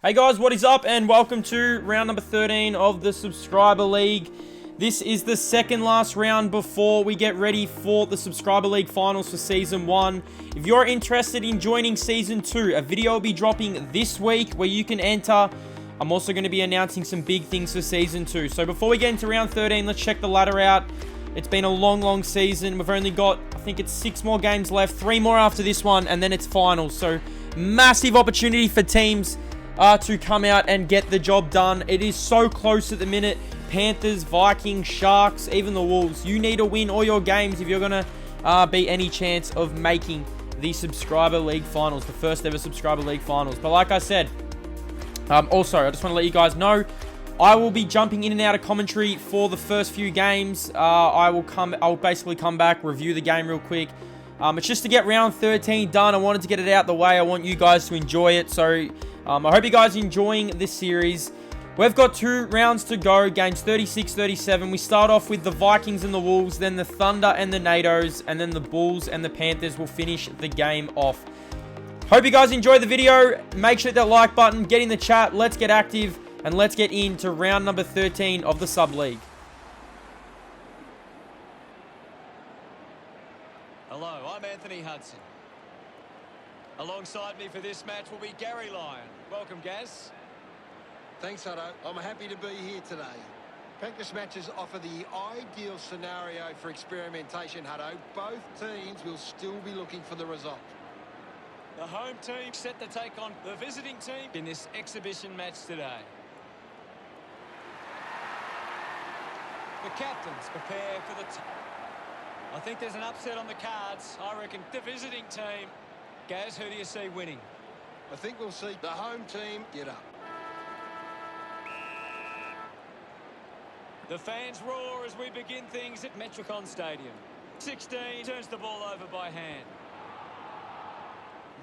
Hey guys, what is up and welcome to round number 13 of the Subscriber League. This is the second last round before we get ready for the Subscriber League finals for Season 1. If you're interested in joining Season 2, a video will be dropping this week where you can enter. I'm also going to be announcing some big things for Season 2. So before we get into round 13, let's check the ladder out. It's been a long season. We've only got, I think it's 6 more games left, 3 more after this one, and then it's finals. So massive opportunity for teams to come out and get the job done. It is so close at the minute. Panthers, Vikings, Sharks, even the Wolves. You need to win all your games if you're going to be any chance of making the Subscriber League finals, the first ever Subscriber League finals. But like I said, also, I just want to let you guys know, I will be jumping in and out of commentary for the first few games. I'll basically come back, review the game real quick. It's just to get round 13 done. I wanted to get it out the way. I want you guys to enjoy it. So I hope you guys are enjoying this series. We've got 2 rounds to go, games 36, 37. We start off with the Vikings and the Wolves, then the Thunder and the NATOs, and then the Bulls and the Panthers will finish the game off. Hope you guys enjoy the video. Make sure that like button, get in the chat, let's get active, and let's get into round number 13 of the Sub League. Hello, I'm Anthony Hudson. Alongside me for this match will be Gary Lyon. Welcome, Gaz. Thanks, Hutto. I'm happy to be here today. Practice matches offer the ideal scenario for experimentation, Hutto. Both teams will still be looking for the result. The home team set to take on the visiting team in this exhibition match today. The captains prepare for the... I think there's an upset on the cards. I reckon the visiting team. Gaz, who do you see winning? I think we'll see the home team get up. The fans roar as we begin things at Metricon Stadium. 16 turns the ball over by hand.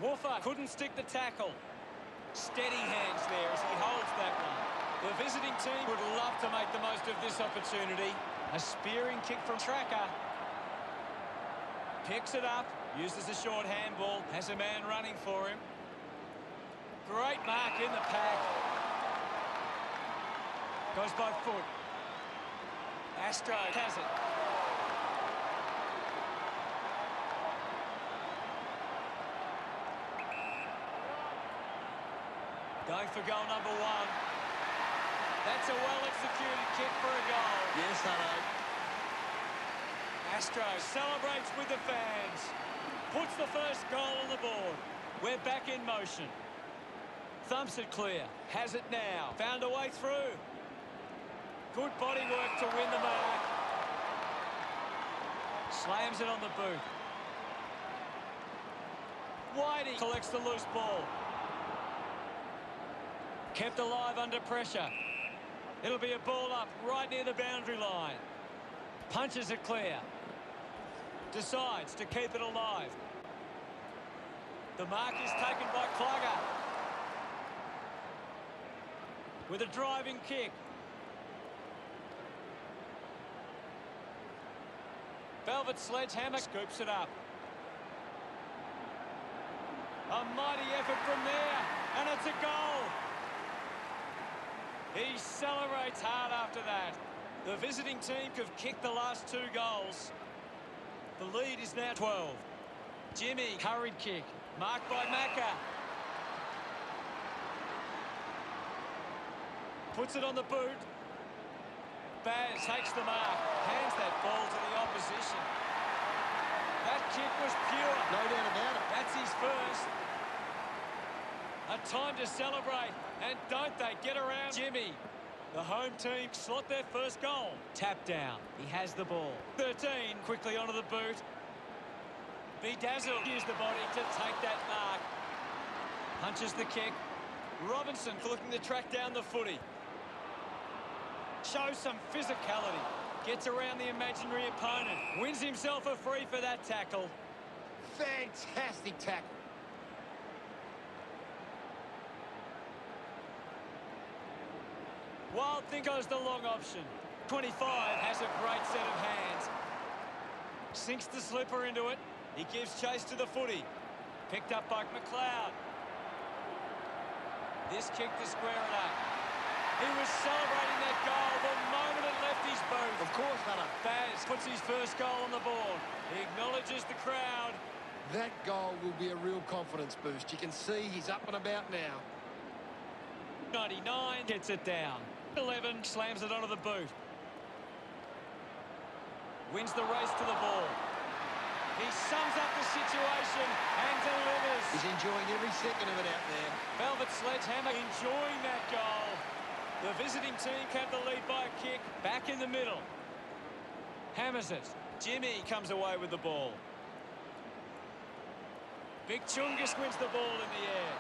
Woofer couldn't stick the tackle. Steady hands there as he holds that one. The visiting team would love to make the most of this opportunity. A spearing kick from Tracker. Picks it up, uses a short handball, has a man running for him. Great mark in the pack. Goes by foot. Astro has it. Going for goal number 1. That's a well-executed kick for a goal. Yes, Hutto. Astro celebrates with the fans. Puts the first goal on the board. We're back in motion. Thumps it clear. Has it now. Found a way through. Good body work to win the mark. Slams it on the boot. Whitey collects the loose ball. Kept alive under pressure. It'll be a ball up right near the boundary line. Punches it clear. Decides to keep it alive. The mark is taken by Clugger. With a driving kick. Velvet Sledgehammer scoops it up. A mighty effort from there, and it's a goal. He celebrates hard after that. The visiting team have kicked the last 2 goals. The lead is now 12. Jimmy, hurried kick, marked by Macca. Puts it on the boot. Baz takes the mark, hands that ball to the opposition. That kick was pure. No doubt about it. That's his first. A time to celebrate, and don't they get around Jimmy. The home team slot their first goal. Tap down. He has the ball. 13 quickly onto the boot. Bedazzled used the body to take that mark. Punches the kick. Robinson looking to track down the footy. Shows some physicality. Gets around the imaginary opponent. Wins himself a free for that tackle. Fantastic tackle. Wild thing goes the long option. 25 has a great set of hands. Sinks the slipper into it. He gives chase to the footy. Picked up by McLeod. This kick to square it up. He was celebrating that goal the moment it left his boot. Of course, Hunter. Baz puts his first goal on the board. He acknowledges the crowd. That goal will be a real confidence boost. You can see he's up and about now. 99 gets it down. 11 slams it onto the boot. Wins the race to the ball. He sums up the situation and delivers. He's enjoying every second of it out there. Velvet Sledgehammer enjoying that goal. The visiting team have the lead by a kick. Back in the middle. Hammers it. Jimmy comes away with the ball. Big Chungus wins the ball in the air.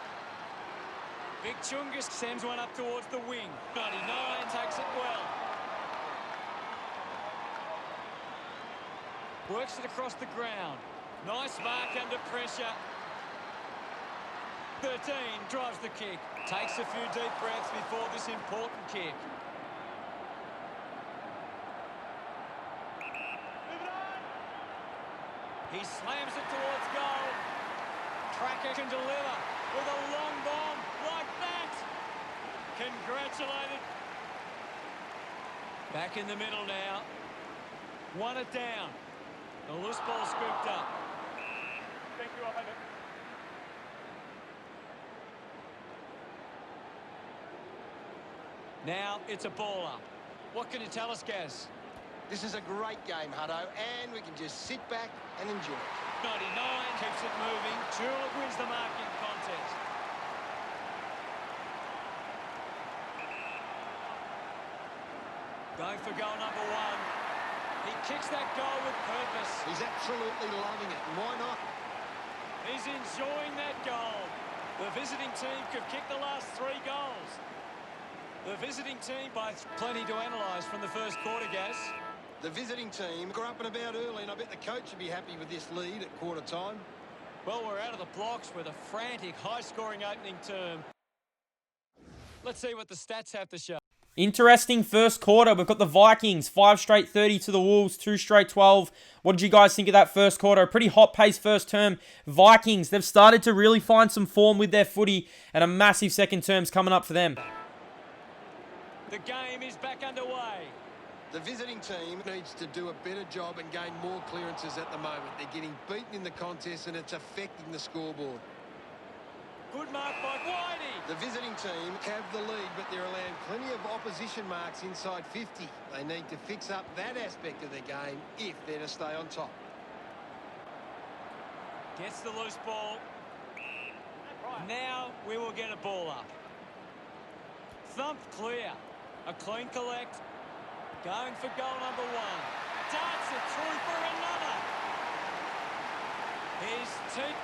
Big Chungus sends one up towards the wing. 99 takes it well. Works it across the ground. Nice mark under pressure. 13 drives the kick. Takes a few deep breaths before this important kick. He slams it towards goal. Cracker can deliver with a long bomb like that. Congratulated. Back in the middle now. Won it down. The loose ball scooped up. Thank you, I'll it. Now it's a ball up. What can you tell us, Gaz? This is a great game, Hutto, and we can just sit back and enjoy it. 99 keeps it moving. Tulip wins the marking contest. Going for goal number 1. He kicks that goal with purpose. He's absolutely loving it, and why not? He's enjoying that goal. The visiting team could kick the last 3 goals. The visiting team by plenty to analyse from the first quarter, Gaz. The visiting team got up and about early, and I bet the coach would be happy with this lead at quarter time. Well, we're out of the blocks with a frantic, high-scoring opening term. Let's see what the stats have to show. Interesting first quarter. We've got the Vikings, 5 straight 30 to the Wolves, 2 straight 12. What did you guys think of that first quarter? A pretty hot-paced first term. Vikings, they've started to really find some form with their footy, and a massive second term's coming up for them. The game is back underway. The visiting team needs to do a better job and gain more clearances at the moment. They're getting beaten in the contest, and it's affecting the scoreboard. Good mark by Whitey. The visiting team have the lead, but they're allowing plenty of opposition marks inside 50. They need to fix up that aspect of their game if they're to stay on top. Gets the loose ball. Now we will get a ball up. Thumped clear. A clean collect. Going for goal number 1. Darts it through for another. His team.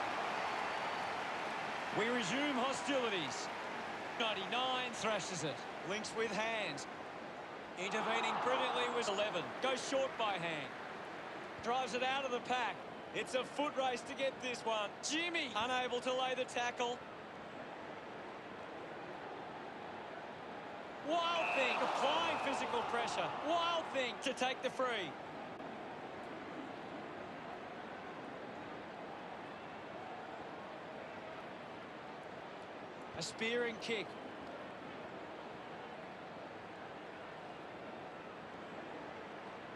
We resume hostilities. 99 thrashes it. Links with hands. Intervening brilliantly was 11. Goes short by hand. Drives it out of the pack. It's a foot race to get this one. Jimmy unable to lay the tackle. Wild thing, applying physical pressure. Wild thing to take the free. A spearing kick.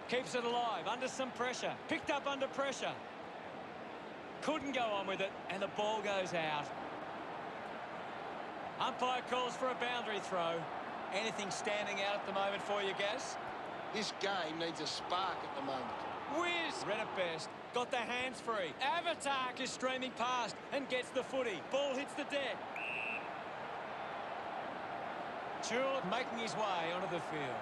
Keeps it alive, under some pressure. Picked up under pressure. Couldn't go on with it, and the ball goes out. Umpire calls for a boundary throw. Anything standing out at the moment for you, Gaz? This game needs a spark at the moment. Whiz! Read it best. Got the hands free. Avatar is streaming past and gets the footy. Ball hits the deck. Tulip making his way onto the field.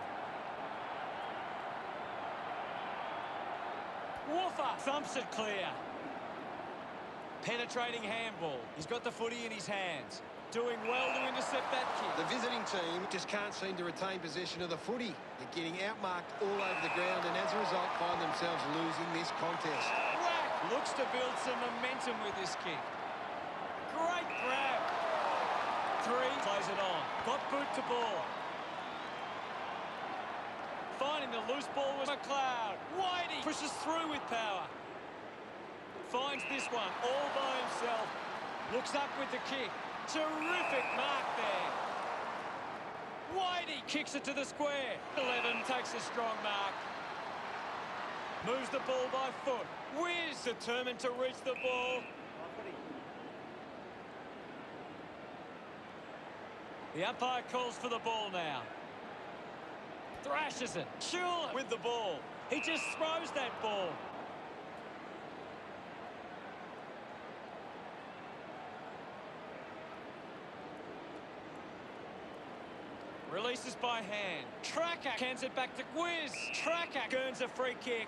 Woofer thumps it clear. Penetrating handball. He's got the footy in his hands. Doing well to intercept that kick. The visiting team just can't seem to retain possession of the footy. They're getting outmarked all over the ground, and as a result find themselves losing this contest. Whack! Looks to build some momentum with this kick. Great grab. 3 plays it on. Got boot to ball. Finding the loose ball was McLeod. Whitey pushes through with power. Finds this one all by himself. Looks up with the kick. Terrific mark there. Whitey kicks it to the square. 11 takes a strong mark. Moves the ball by foot. Wiz determined to reach the ball. The umpire calls for the ball now. Thrashes it. Sure with the ball. He just throws that ball. Releases by hand. Tracker cans it back to Wiz. Tracker earns a free kick.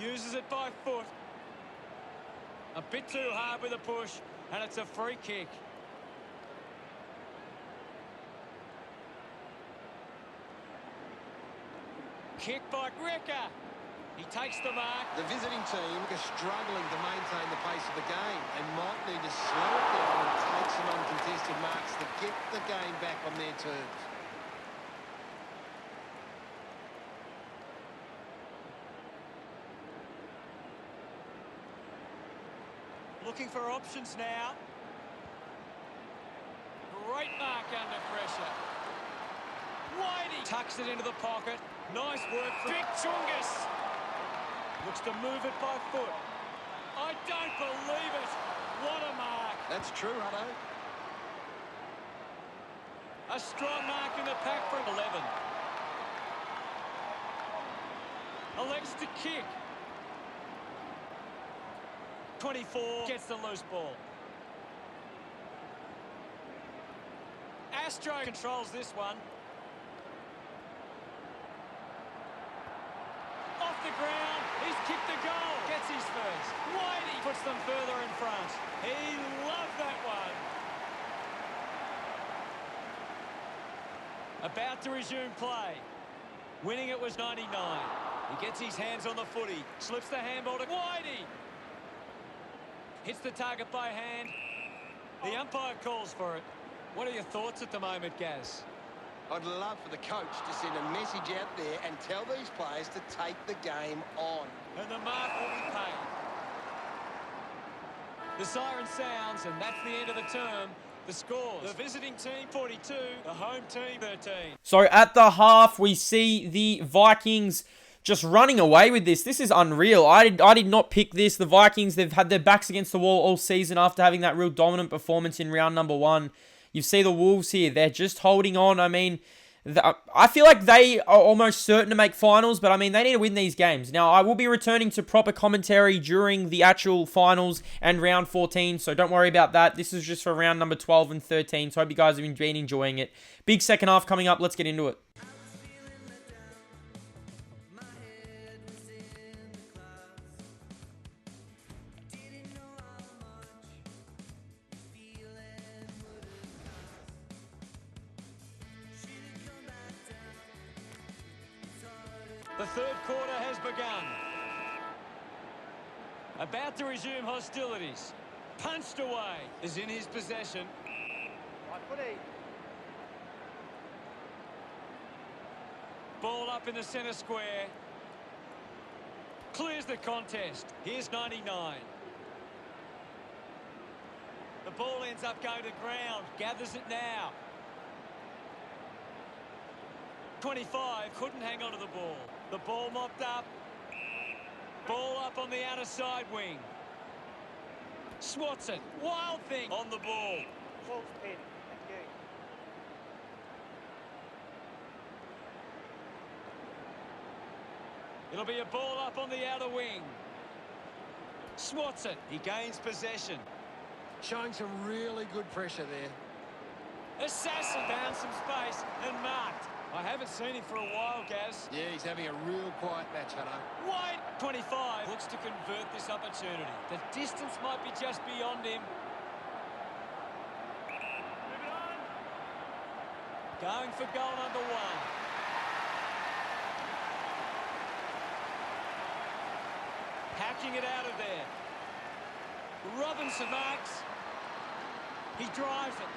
Uses it by foot. A bit too hard with a push, and it's a free kick. Kick by Greca. He takes the mark. The visiting team are struggling to maintain the pace of the game and might need to slow it down and take some uncontested marks to get the game back on their terms. Looking for options now. Great mark under pressure. Whitey tucks it into the pocket. Nice work from Vic Chungus. Looks to move it by foot. I don't believe it. What a mark. That's true, Hutto. A strong mark in the pack for 11. Elects to kick. 24 gets the loose ball. Astro controls this one. Off the ground, he's kicked the goal. Gets his first. Whitey puts them further in front. He loved that one. About to resume play. Winning it was 99. He gets his hands on the footy. Slips the handball to Whitey. Hits the target by hand. The umpire calls for it. What are your thoughts at the moment, Gaz? I'd love for the coach to send a message out there and tell these players to take the game on. And the mark will be paid. The siren sounds, and that's the end of the term. The scores: the visiting team 42, the home team 13. So at the half, we see the Vikings just running away with this. This is unreal. I did not pick this. The Vikings, they've had their backs against the wall all season after having that real dominant performance in round number 1. You see the Wolves here. They're just holding on. I mean, I feel like they are almost certain to make finals, but I mean, they need to win these games. Now, I will be returning to proper commentary during the actual finals and round 14, so don't worry about that. This is just for round number 12 and 13, so I hope you guys have been enjoying it. Big second half coming up. Let's get into it. The third quarter has begun. About to resume hostilities. Punched away. Is in his possession. Ball up in the centre square. Clears the contest. Here's 99. The ball ends up going to ground. Gathers it now. 25 couldn't hang on to the ball. The ball mopped up. Ball up on the outer side wing. Swats it. Wild thing on the ball. It'll be a ball up on the outer wing. Swats it. He gains possession. Showing some really good pressure there. Assassin found some space and marked. I haven't seen him for a while, Gaz. Yeah, he's having a real quiet match, Hutto. White, 25, looks to convert this opportunity. The distance might be just beyond him. Move it on. Going for goal number 1. Hacking it out of there. Robinson marks. He drives it.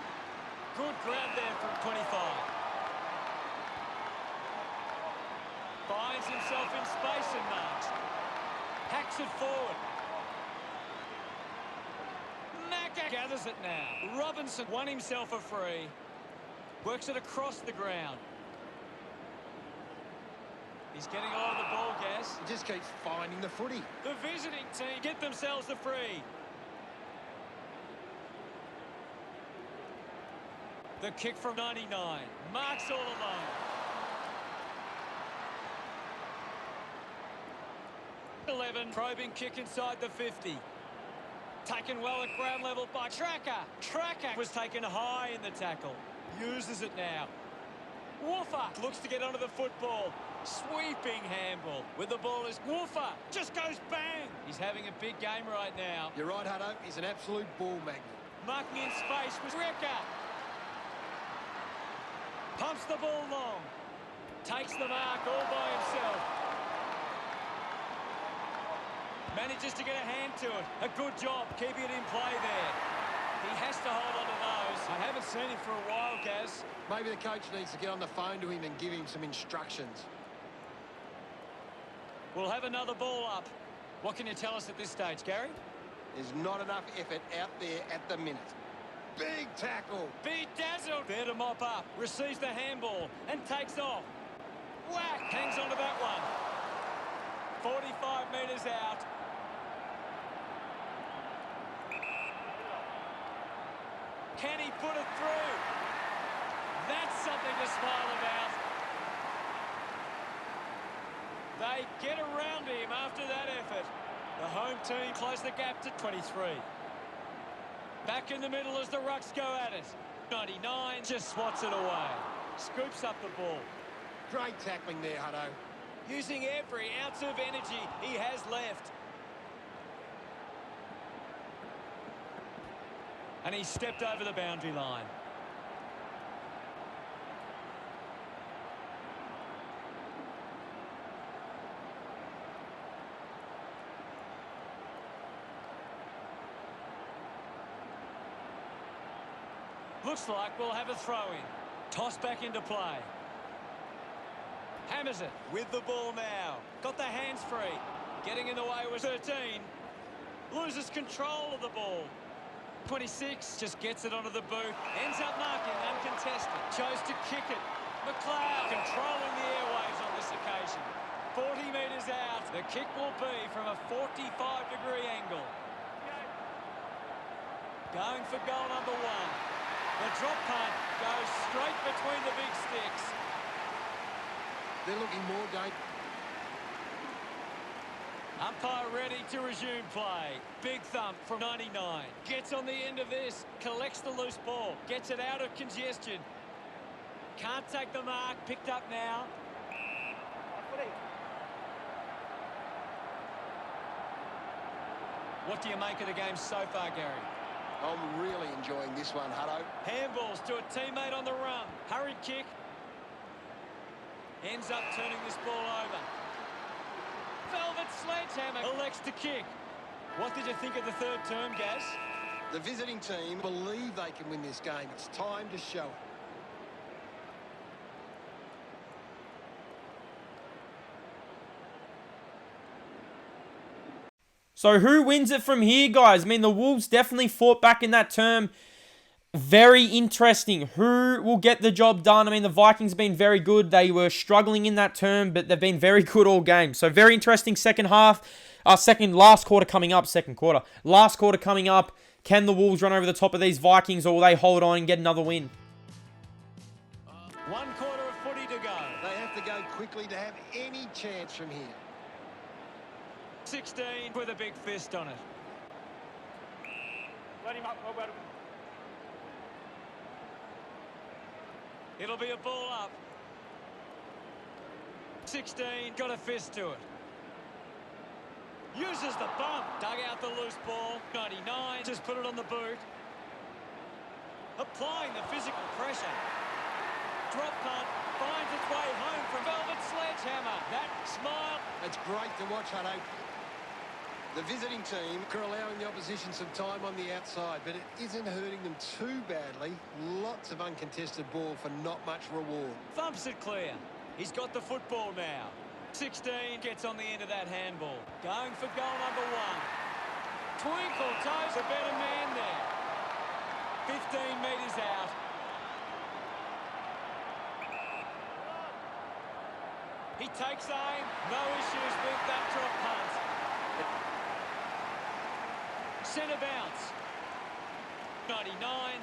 Good grab there from 25. Finds himself in space and marks. Hacks it forward. Macca gathers it now. Robinson won himself a free. Works it across the ground. He's getting a lot of the ball, Gaz. He just keeps finding the footy. The visiting team get themselves the free. The kick from 99. Marks all alone. 11. Probing kick inside the 50. Taken well at ground level by Tracker. Tracker was taken high in the tackle. Uses it now. Woofer looks to get onto the football. Sweeping handball. With the ball is Woofer. Just goes bang. He's having a big game right now. You're right, Hutto. He's an absolute ball magnet. Marking in space was Ricker. Pumps the ball long. Takes the mark all by himself. Manages to get a hand to it. A good job keeping it in play there. He has to hold on to those. I haven't seen him for a while, Gaz. Maybe the coach needs to get on the phone to him and give him some instructions. We'll have another ball up. What can you tell us at this stage, Gary? There's not enough effort out there at the minute. Big tackle. Bedazzled. There to mop up. Receives the handball and takes off. Whack. Hangs on to that one. 45 metres out. Can he put it through? That's something to smile about. They get around him after that effort. The home team close the gap to 23. Back in the middle as the Rucks go at it. 99 just swats it away. Scoops up the ball. Great tackling there, Hutto. Using every ounce of energy he has left. And he stepped over the boundary line. Looks like we'll have a throw-in. Toss back into play. Hammers it with the ball now. Got the hands free. Getting in the way was 13. Loses control of the ball. 26 just gets it onto the boot. Ends up marking uncontested. Chose to kick it. McLeod controlling the airwaves on this occasion. 40 metres out. The kick will be from a 45-degree angle. Going for goal number 1. The drop punt goes straight between the big sticks. They're looking more dangerous. Umpire ready to resume play. Big thump from 99. Gets on the end of this. Collects the loose ball. Gets it out of congestion. Can't take the mark. Picked up now. What do you make of the game so far, Gary? I'm really enjoying this one, Hutto. Handballs to a teammate on the run. Hurried kick. Ends up turning this ball over. Velvet sledgehammer elects to kick. What did you think of the third term, Gaz? The visiting team believe they can win this game. It's time to show it. So who wins it from here, guys? I mean, the Wolves definitely fought back in that term. Very interesting. Who will get the job done? I mean, the Vikings have been very good. They were struggling in that term, but they've been very good all game. So very interesting second half. Last quarter coming up. Last quarter coming up. Can the Wolves run over the top of these Vikings, or will they hold on and get another win? 1 quarter of footy to go. They have to go quickly to have any chance from here. 16 with a big fist on it. Let him up. Well, well. It'll be a ball up. 16 got a fist to it. Uses the bump. Dug out the loose ball. 99 just put it on the boot. Applying the physical pressure. Drop punt. Finds its way home from Velvet Sledgehammer. That smile. It's great to watch, Hutto. The visiting team are allowing the opposition some time on the outside, but it isn't hurting them too badly. Lots of uncontested ball for not much reward. Thumps it clear. He's got the football now. 16 gets on the end of that handball. Going for goal number 1. Twinkle toes a better man there. 15 metres out. He takes aim. No issues with that drop punt. Centre bounce. 99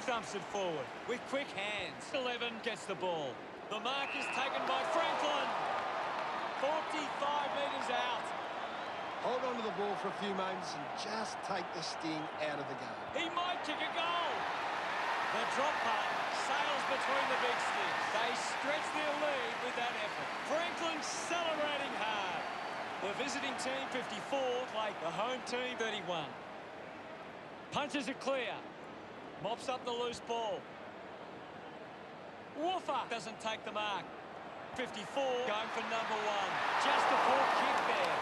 thumps it forward with quick hands. 11 gets the ball. The mark is taken by Franklin. 45 metres out. Hold on to the ball for a few moments and just take the sting out of the game. He might kick a goal. The drop punt sails between the big sticks. They stretch their lead with that effort. Franklin celebrating hard. The visiting team 54 play the home team 31. Punches it clear. Mops up the loose ball. Woofer doesn't take the mark. 54 going for number 1. Just a poor kick there.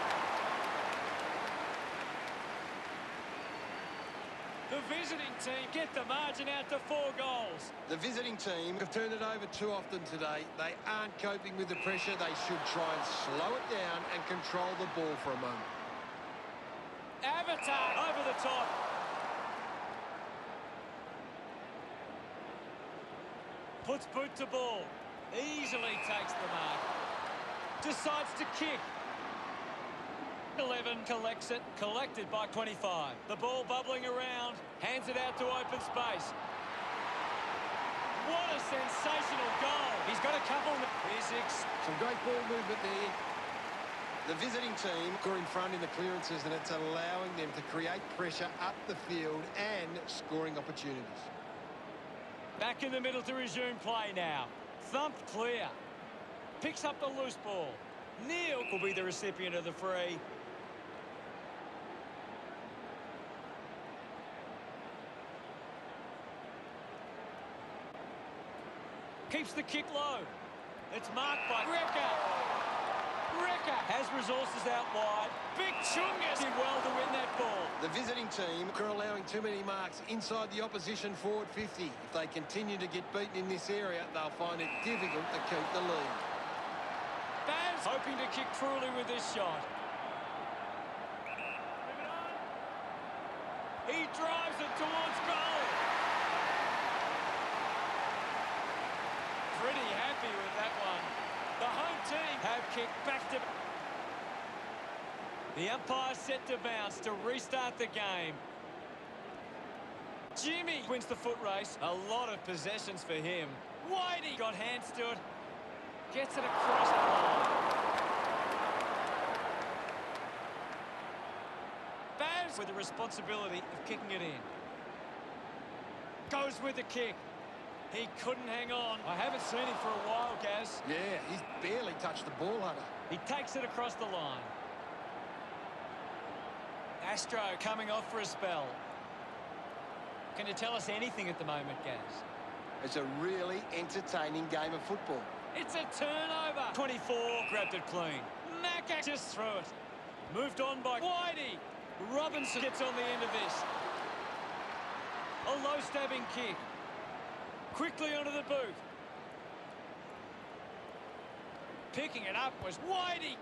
The visiting team get the margin out to 4 goals. The visiting team have turned it over too often today. They aren't coping with the pressure. They should try and slow it down and control the ball for a moment. Avatar over the top. Puts boot to ball. Easily takes the mark. Decides to kick. 11 collects it. Collected by 25. The ball bubbling around. Hands it out to open space. What a sensational goal. He's got a couple. Physics. Some great ball movement there. The visiting team are in front in the clearances, and it's allowing them to create pressure up the field and scoring opportunities. Back in the middle to resume play now. Thumped clear. Picks up the loose ball. Neil will be the recipient of the free. Keeps the kick low. It's marked by Wrecker. Wrecker has resources out wide. Big Chungus did well to win that ball. The visiting team are allowing too many marks inside the opposition forward 50. If they continue to get beaten in this area, they'll find it difficult to keep the lead. Baz hoping to kick truly with this shot. He drives it towards goal. Pretty happy with that one. The home team have kicked back to... The umpire set to bounce to restart the game. Jimmy wins the foot race. A lot of possessions for him. Whitey got hands to it. Gets it across the line. Baz with the responsibility of kicking it in. Goes with the kick. He couldn't hang on. I haven't seen him for a while, Gaz. Yeah, he's barely touched the ball, Hunter. He takes it across the line. Astro coming off for a spell. Can you tell us anything at the moment, Gaz? It's a really entertaining game of football. It's a turnover. 24 grabbed it clean. Macca just threw it. Moved on by Whitey. Robinson gets on the end of this. A low stabbing kick. Quickly onto the boot. Picking it up was Whitey.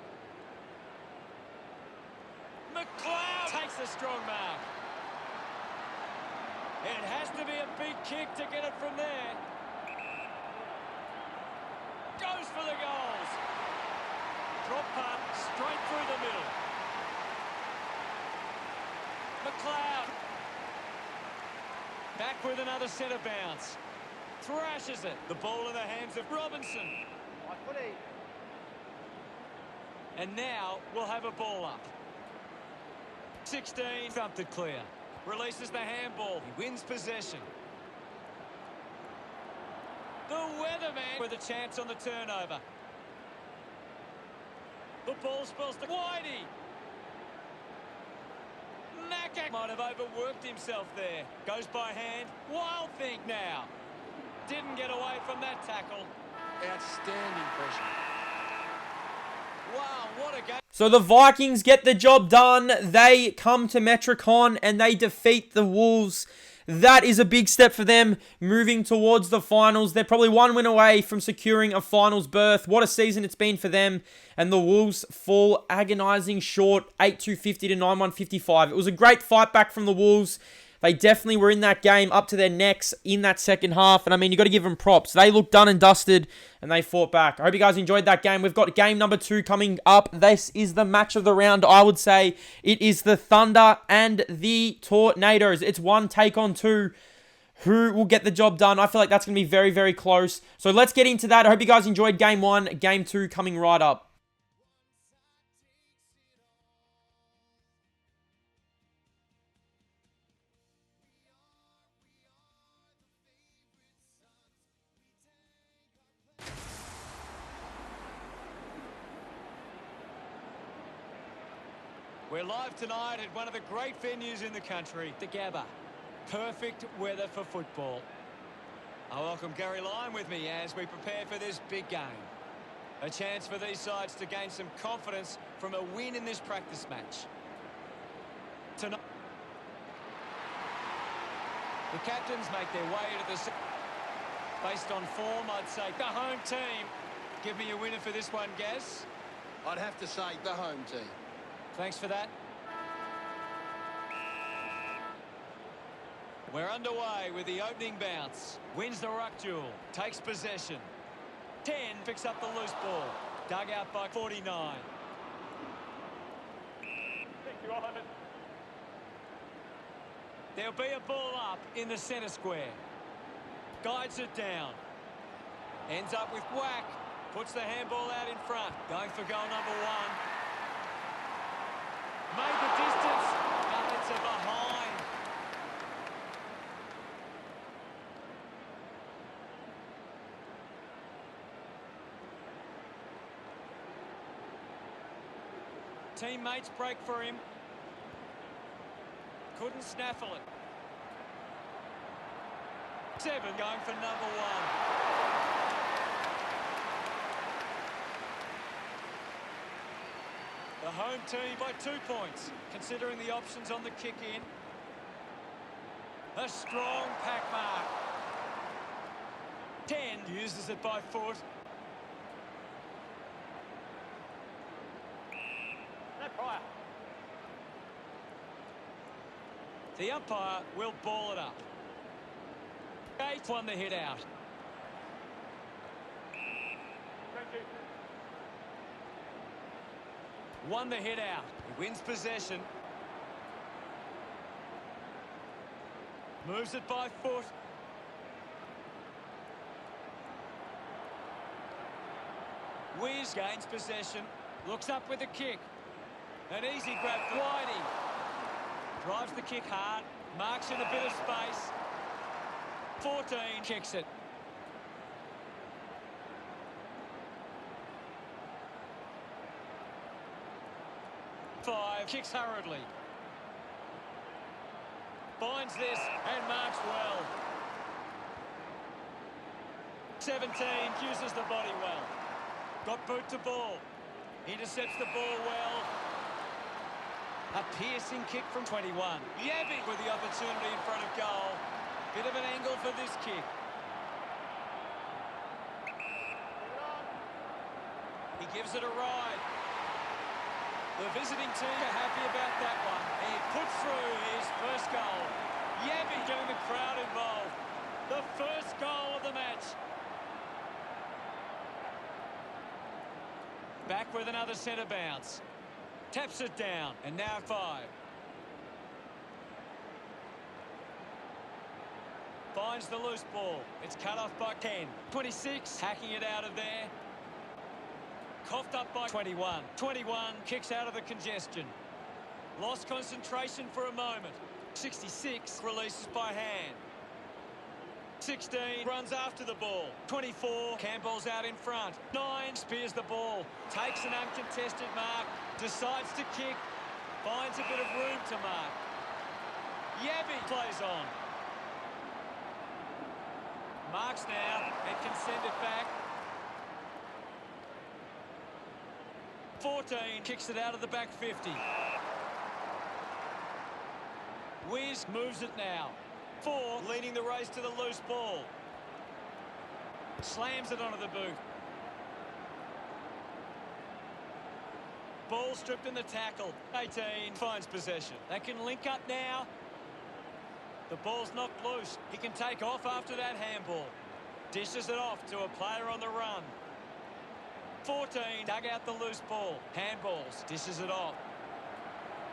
McLeod takes the strong mark. It has to be a big kick to get it from there. Goes for the goals. Drop punt straight through the middle. McLeod. Back with another centre bounce. Thrashes it. The ball in the hands of Robinson. And now we'll have a ball up. 16 thumped it clear. Releases the handball. He wins possession. The weatherman with a chance on the turnover. The ball spills to Whitey. Macca might have overworked himself there. Goes by hand. Wild thing now. Didn't get away from that tackle. Outstanding pressure. Wow, what a game. So the Vikings get the job done. They come to Metricon and they defeat the Wolves That is a big step for them moving towards the finals. They're probably one win away from securing a finals berth. What a season it's been for them. And the Wolves fall agonising short, 8-250 to 9-155. It was a great fight back from the Wolves. They definitely were in that game up to their necks in that second half. And I mean, you got to give them props. They looked done and dusted and they fought back. I hope you guys enjoyed that game. We've got game number 2 coming up. This is the match of the round, I would say. It is the Thunder and the Tornadoes. It's 1 take on 2. Who will get the job done? I feel like that's going to be very, very close. So let's get into that. I hope you guys enjoyed game 1. Game 2 coming right up. We're live tonight at one of the great venues in the country, the Gabba. Perfect weather for football. I welcome Gary Lyon with me as we prepare for this big game. A chance for these sides to gain some confidence from a win in this practice match. Tonight, the captains make their way to the... Based on form, I'd say the home team. Give me a winner for this one, Gaz. I'd have to say the home team. Thanks for that. We're underway with the opening bounce. Wins the ruck duel. Takes possession. 10 picks up the loose ball. Dug out by 49. Thank you, Ahmed. There'll be a ball up in the centre square. Guides it down. Ends up with whack. Puts the handball out in front. Going for goal number 1. Made the distance, but it's a behind. Teammates break for him. Couldn't snaffle it. 7 going for number 1. The home team by 2 points, considering the options on the kick-in. A strong pack mark. 10 uses it by foot. No prior. The umpire will ball it up. 8 won the hit out. Thank you. Won the hit out. He wins possession. Moves it by foot. Wiz gains possession. Looks up with a kick. An easy grab for Whitey. Drives the kick hard. Marks in a bit of space. 14 kicks it. 5 kicks hurriedly. Finds this and marks well. 17 uses the body well. Got boot to ball. Intercepts the ball well. A piercing kick from 21. Yabby with the opportunity in front of goal. Bit of an angle for this kick. He gives it a ride. The visiting team are happy about that one. He puts through his first goal. Yabby getting the crowd involved. The first goal of the match. Back with another centre bounce. Taps it down, and now 5. Finds the loose ball. It's cut off by 10. 26, hacking it out of there. Coughed up by 21. 21 kicks out of the congestion. Lost concentration for a moment. 66 releases by hand. 16 runs after the ball. 24 Campbell's out in front. 9 spears the ball. Takes an uncontested mark. Decides to kick. Finds a bit of room to mark. Yabby plays on. Marks now and can send it back. 14 kicks it out of the back 50. Wiz moves it now. 4 leading the race to the loose ball. Slams it onto the boot. Ball stripped in the tackle. 18 finds possession. They can link up now. The ball's knocked loose. He can take off after that handball. Dishes it off to a player on the run. 14 dug out the loose ball. Handballs. Dishes it off.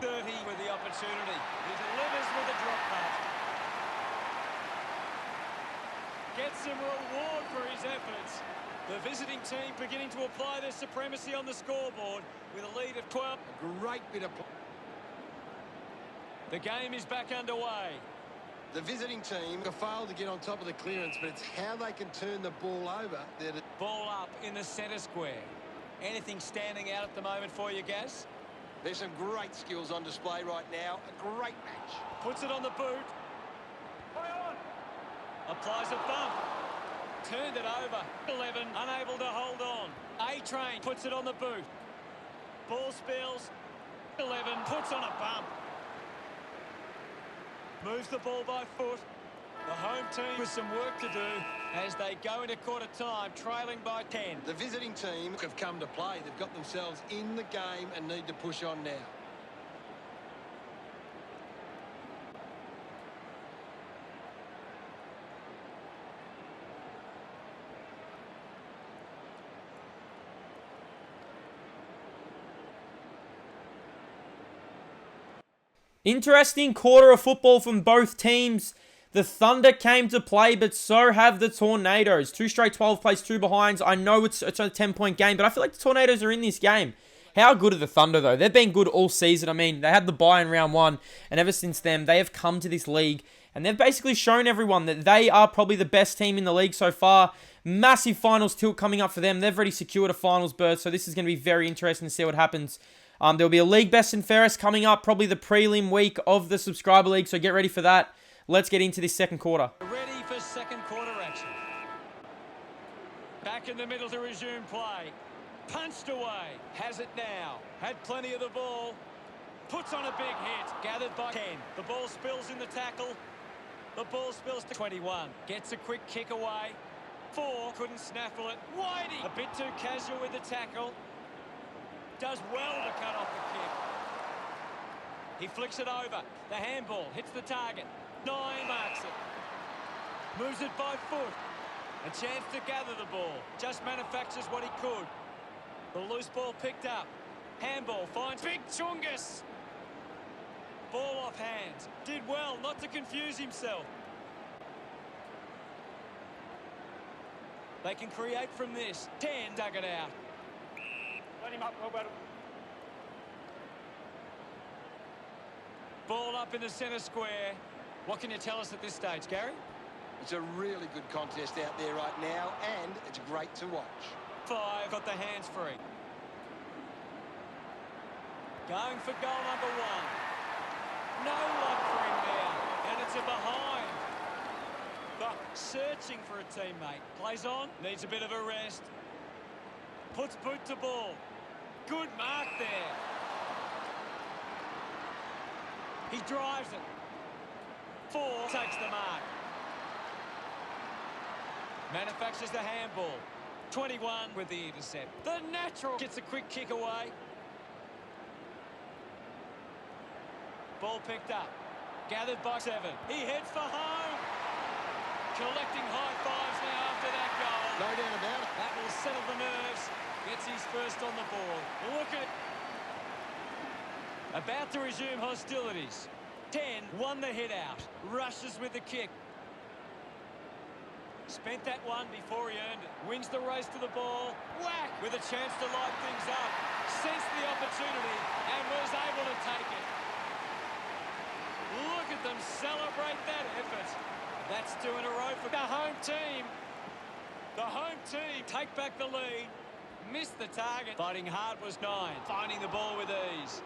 30 with the opportunity. He delivers with a drop punt. Gets some reward for his efforts. The visiting team beginning to apply their supremacy on the scoreboard with a lead of 12. A great bit of... The game is back underway. The visiting team have failed to get on top of the clearance, but it's how they can turn the ball over. Ball up in the centre square. Anything standing out at the moment for you, Gaz? There's some great skills on display right now. A great match. Puts it on the boot. Applies a bump. Turned it over. 11, unable to hold on. A-Train puts it on the boot. Ball spills. 11 puts on a bump. Moves the ball by foot. The home team with some work to do as they go into quarter time, trailing by 10. The visiting team have come to play. They've got themselves in the game and need to push on now. Interesting quarter of football from both teams. The Thunder came to play, but so have the Tornadoes. 2 straight 12 plays, 2 behinds. I know it's a 10-point game, but I feel like the Tornadoes are in this game. How good are the Thunder, though? They've been good all season. I mean, they had the bye in round 1, and ever since then, they have come to this league, and they've basically shown everyone that they are probably the best team in the league so far. Massive finals tilt coming up for them. They've already secured a finals berth, so this is going to be very interesting to see what happens. There'll be a league best and fairest coming up, probably the prelim week of the subscriber league, so get ready for that. Let's get into this second quarter. Ready for second quarter action. Back in the middle to resume play. Punched away. Has it now. Had plenty of the ball. Puts on a big hit. Gathered by 10. The ball spills in the tackle. The ball spills to 21. Gets a quick kick away. 4. Couldn't snaffle it. Whitey. A bit too casual with the tackle. Does well to cut off the kick. He flicks it over. The handball hits the target. 9 marks it. Moves it by foot. A chance to gather the ball. Just manufactures what he could. The loose ball picked up. Handball finds Big Chungus. Ball off hands. Did well not to confuse himself. They can create from this. 10 dug it out. Let him up, Roberto. Ball up in the centre square. What can you tell us at this stage, Gary? It's a really good contest out there right now, and it's great to watch. 5 got the hands free. Going for goal number 1. No luck for him there, and it's a behind. But searching for a teammate. Plays on, needs a bit of a rest. Puts boot to ball. Good mark there. He drives it. 4 takes the mark. Manufactures the handball. 21 with the intercept. The natural gets a quick kick away. Ball picked up. Gathered by 7. He heads for home. Collecting high fives now after that goal. No doubt about it. That will settle the nerves. Gets his first on the board. Look at... About to resume hostilities. 10 won the hit out. Rushes with the kick. Spent that one before he earned it. Wins the race to the ball. Whack! With a chance to light things up. Sensed the opportunity and was able to take it. Look at them celebrate that effort. That's 2 in a row for the home team. The home team take back the lead. Missed the target. Fighting hard was 9. Finding the ball with ease.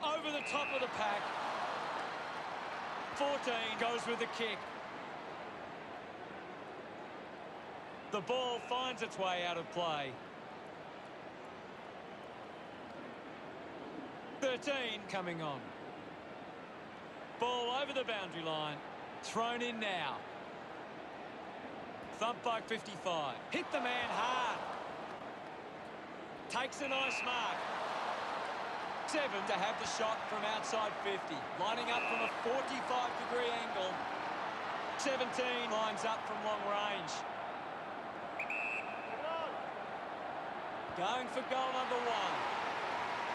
Over the top of the pack. 14 goes with the kick. The ball finds its way out of play. 13 coming on. ball over the boundary line. Thrown in now. Thump by 55. Hit the man hard. Takes a nice mark. 7 to have the shot from outside 50. Lining up from a 45-degree angle. 17 lines up from long range. Going for goal number 1.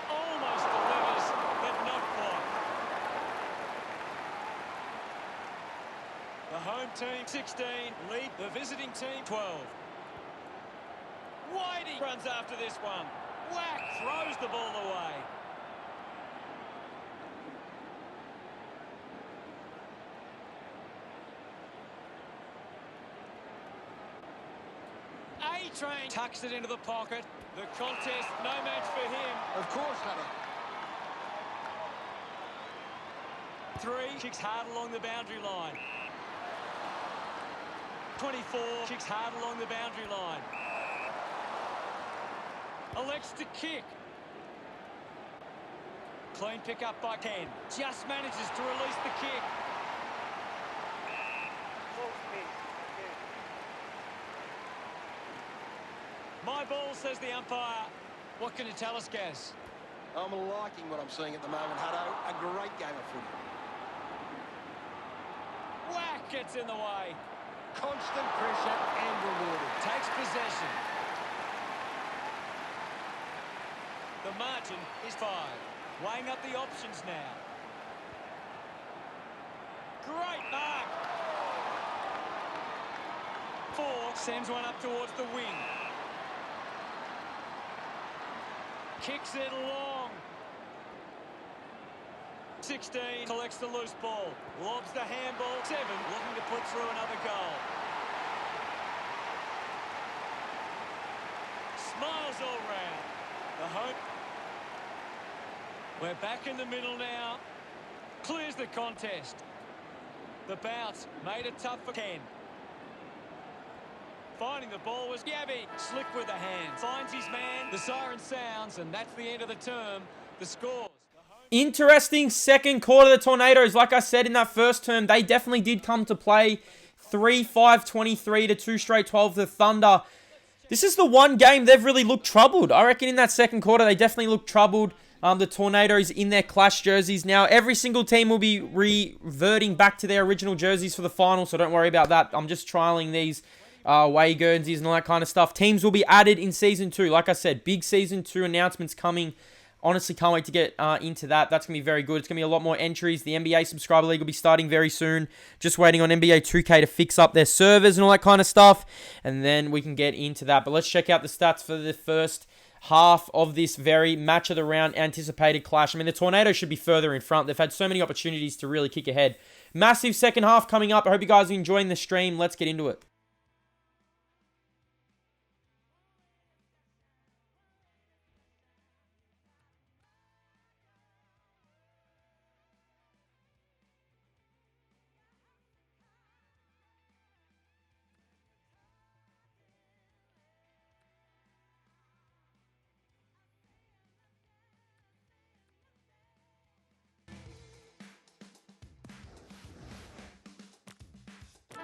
Almost delivers, but not quite. The home team 16 lead the visiting team 12. Whitey runs after this one. Whack! Throws the ball away. A-Train tucks it into the pocket. The contest, no match for him. Of course, Hunter. 3 kicks hard along the boundary line. 24 kicks hard along the boundary line. Elects to kick. Clean pick up by 10. Just manages to release the kick. My ball, says the umpire. What can you tell us, Gaz? I'm liking what I'm seeing at the moment, Hutto. A great game of footy. Whack! Gets in the way. Constant pressure and rewarded. Takes possession. The margin is 5. Weighing up the options now. Great mark. 4 sends one up towards the wing. Kicks it long. 16 collects the loose ball. Lobs the handball. 7 looking to put through another goal. Smiles all round. The home. We're back in the middle now. Clears the contest. The bounce made it tough for Ken. Finding the ball was Gabby. Slick with the hand. Finds his man. The siren sounds, and that's the end of the term. The scores. Interesting second quarter. The Tornadoes, like I said in that first term, they definitely did come to play. 3-5-23 to 2 straight 12 to the Thunder. This is the one game they've really looked troubled. I reckon in that second quarter, they definitely looked troubled. The Tornadoes in their clash jerseys. Now, every single team will be reverting back to their original jerseys for the final, so don't worry about that. I'm just trialing these away Guernseys and all that kind of stuff. Teams will be added in Season 2. Like I said, big Season 2 announcements coming. Honestly, can't wait to get into that. That's going to be very good. It's going to be a lot more entries. The NBA Subscriber League will be starting very soon. Just waiting on NBA 2K to fix up their servers and all that kind of stuff. And then we can get into that. But let's check out the stats for the first half of this very match of the round anticipated clash. I mean, the Tornadoes should be further in front. They've had so many opportunities to really kick ahead. Massive second half coming up. I hope you guys are enjoying the stream. Let's get into it.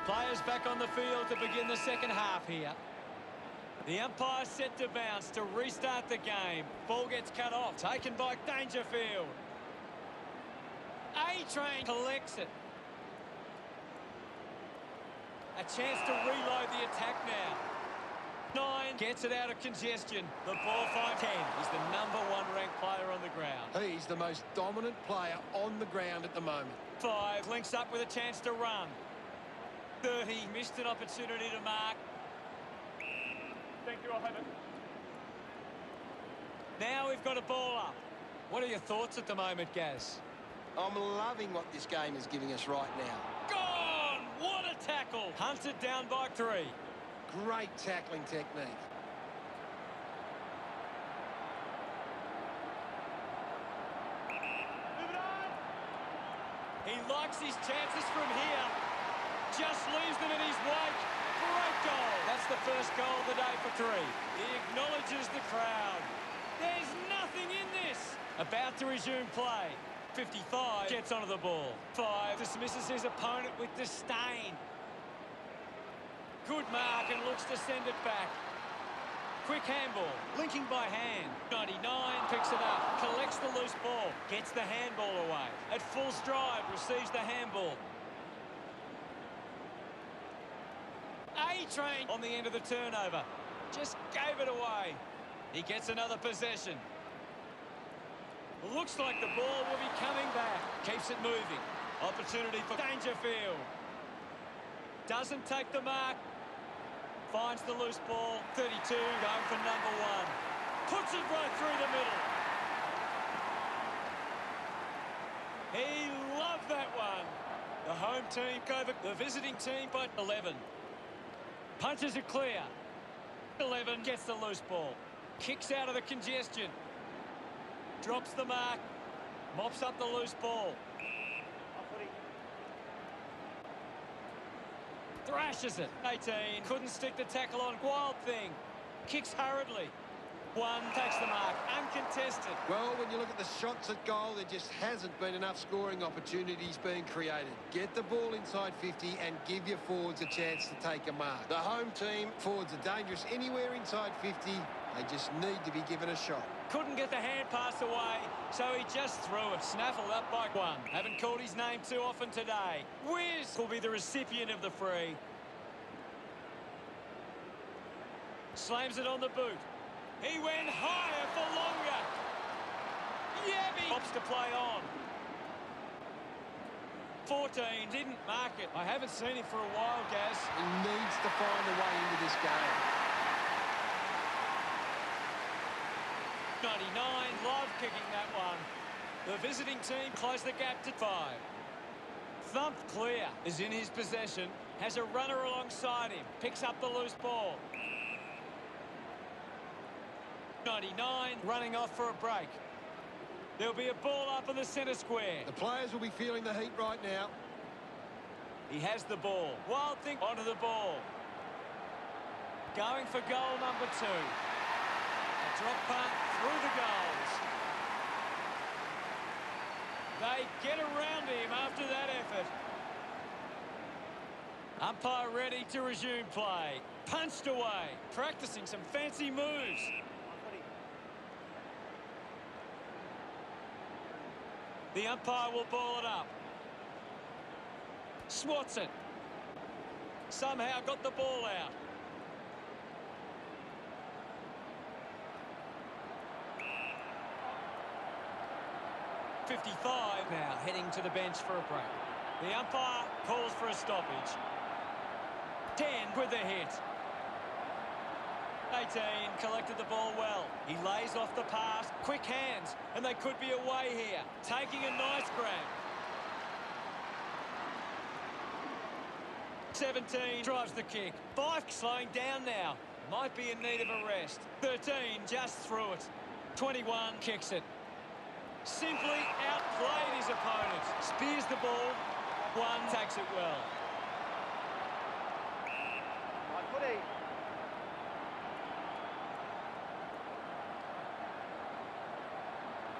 Players back on the field to begin the second half here. The umpire set to bounce to restart the game. Ball gets cut off. Taken by Dangerfield. A-Train collects it. A chance to reload the attack now. 9 gets it out of congestion. The ball 5-10. He's the #1 ranked player on the ground. He's the most dominant player on the ground at the moment. 5 links up with a chance to run. 30 missed an opportunity to mark. Thank you, I'll have it. Now we've got a ball up. What are your thoughts at the moment, Gaz? I'm loving what this game is giving us right now. Gone! What a tackle! Hunted down by 3. Great tackling technique. Move it on! He likes his chances from here. Just leaves them in his wake. Great goal. That's the first goal of the day for 3. He acknowledges the crowd. There's nothing in this. About to resume play. 55 gets onto the ball. 5 dismisses his opponent with disdain. Good mark and looks to send it back. Quick handball, linking by hand. 99 picks it up, collects the loose ball, gets the handball away. At full stride, receives the handball. A-Train on the end of the turnover. Just gave it away. He gets another possession. Looks like the ball will be coming back. Keeps it moving. Opportunity for Dangerfield. Doesn't take the mark. Finds the loose ball. 32 going for number 1. Puts it right through the middle. He loved that one. The home team over the visiting team by 11. Punches it clear. 11 gets the loose ball. Kicks out of the congestion. Drops the mark. Mops up the loose ball. Thrashes it. 18. Couldn't stick the tackle on. Wild thing. Kicks hurriedly. 1 takes the mark. Uncontested. Well, when you look at the shots at goal, there just hasn't been enough scoring opportunities being created. Get the ball inside 50 and give your forwards a chance to take a mark. The home team forwards are dangerous anywhere inside 50. They just need to be given a shot. Couldn't get the hand pass away, so he just threw it. Snaffled up by 1. Haven't called his name too often today. Wiz will be the recipient of the free. Slams it on the boot. He went higher for longer. Yabby opts to play on. 14 didn't mark it. I haven't seen him for a while, Gaz. He needs to find a way into this game. 99, love kicking that one. The visiting team close the gap to 5. Thumped clear is in his possession. Has a runner alongside him. Picks up the loose ball. 99 running off for a break. There'll be a ball up in the centre square. The players will be feeling the heat right now. He has the ball. Wild thing onto the ball. Going for goal number 2. A drop punt through the goals. They get around him after that effort. Umpire ready to resume play. Punched away. Practicing some fancy moves. The umpire will ball it up. Swats it. Somehow got the ball out. .55 now heading to the bench for a break. The umpire calls for a stoppage. 10 with the hit. 18 collected the ball well. He lays off the pass. Quick hands, and they could be away here. Taking a nice grab. 17 drives the kick. 5 slowing down now. Might be in need of a rest. 13 just threw it. 21 kicks it. Simply outplayed his opponent. Spears the ball. 1 takes it well. Footy.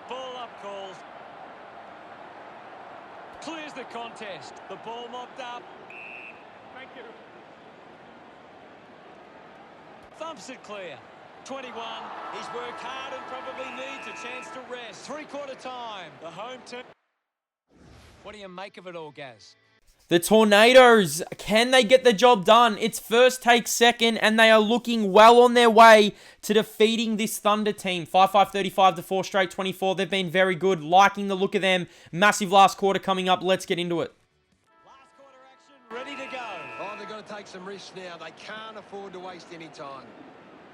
Ball up calls. Clears the contest. The ball mopped up. Thank you. Thumps it clear. 21. He's worked hard and probably needs a chance to rest. 3/4 time. The home team. What do you make of it all, Gaz? The Tornadoes, can they get the job done? It's first take second, and they are looking well on their way to defeating this Thunder team. 5-5-35 to 4 straight 24. They've been very good. Liking the look of them. Massive last quarter coming up. Let's get into it. Last quarter action, ready to go. Oh, they've got to take some risks now. They can't afford to waste any time.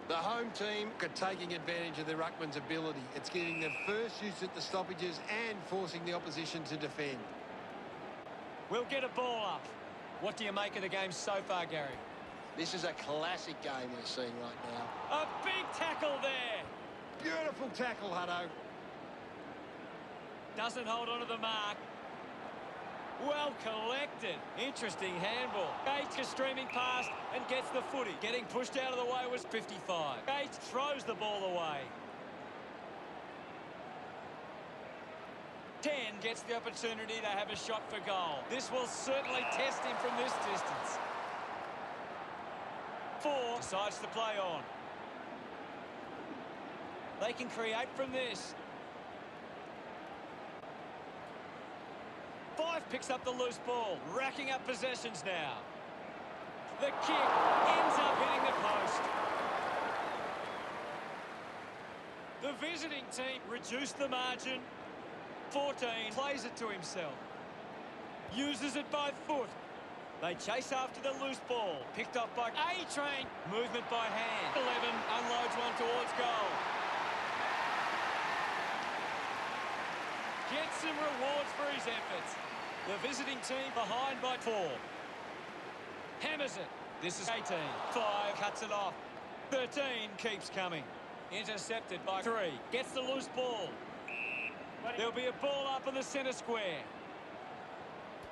The home team are taking advantage of the ruckman's ability. It's getting their first use at the stoppages and forcing the opposition to defend. We'll get a ball up. What do you make of the game so far, Gary? This is a classic game we're seeing right now. A big tackle there. Beautiful tackle, Hutto. Doesn't hold on to the mark. Well collected. Interesting handball. Gates is streaming past and gets the footy. Getting pushed out of the way was 55. Gates throws the ball away. 10 gets the opportunity to have a shot for goal. This will certainly test him from this distance. 4 decides to play on. They can create from this. 5 picks up the loose ball, racking up possessions now. The kick ends up hitting the post. The visiting team reduced the margin. 14 plays it to himself. Uses it by foot. They chase after the loose ball. Picked up by A-Train. Movement by hand. 11 unloads one towards goal. Gets some rewards for his efforts. The visiting team behind by 4. Hammers it. This is 18. 5 cuts it off. 13 keeps coming. Intercepted by 3. Gets the loose ball. There'll be a ball up in the centre square.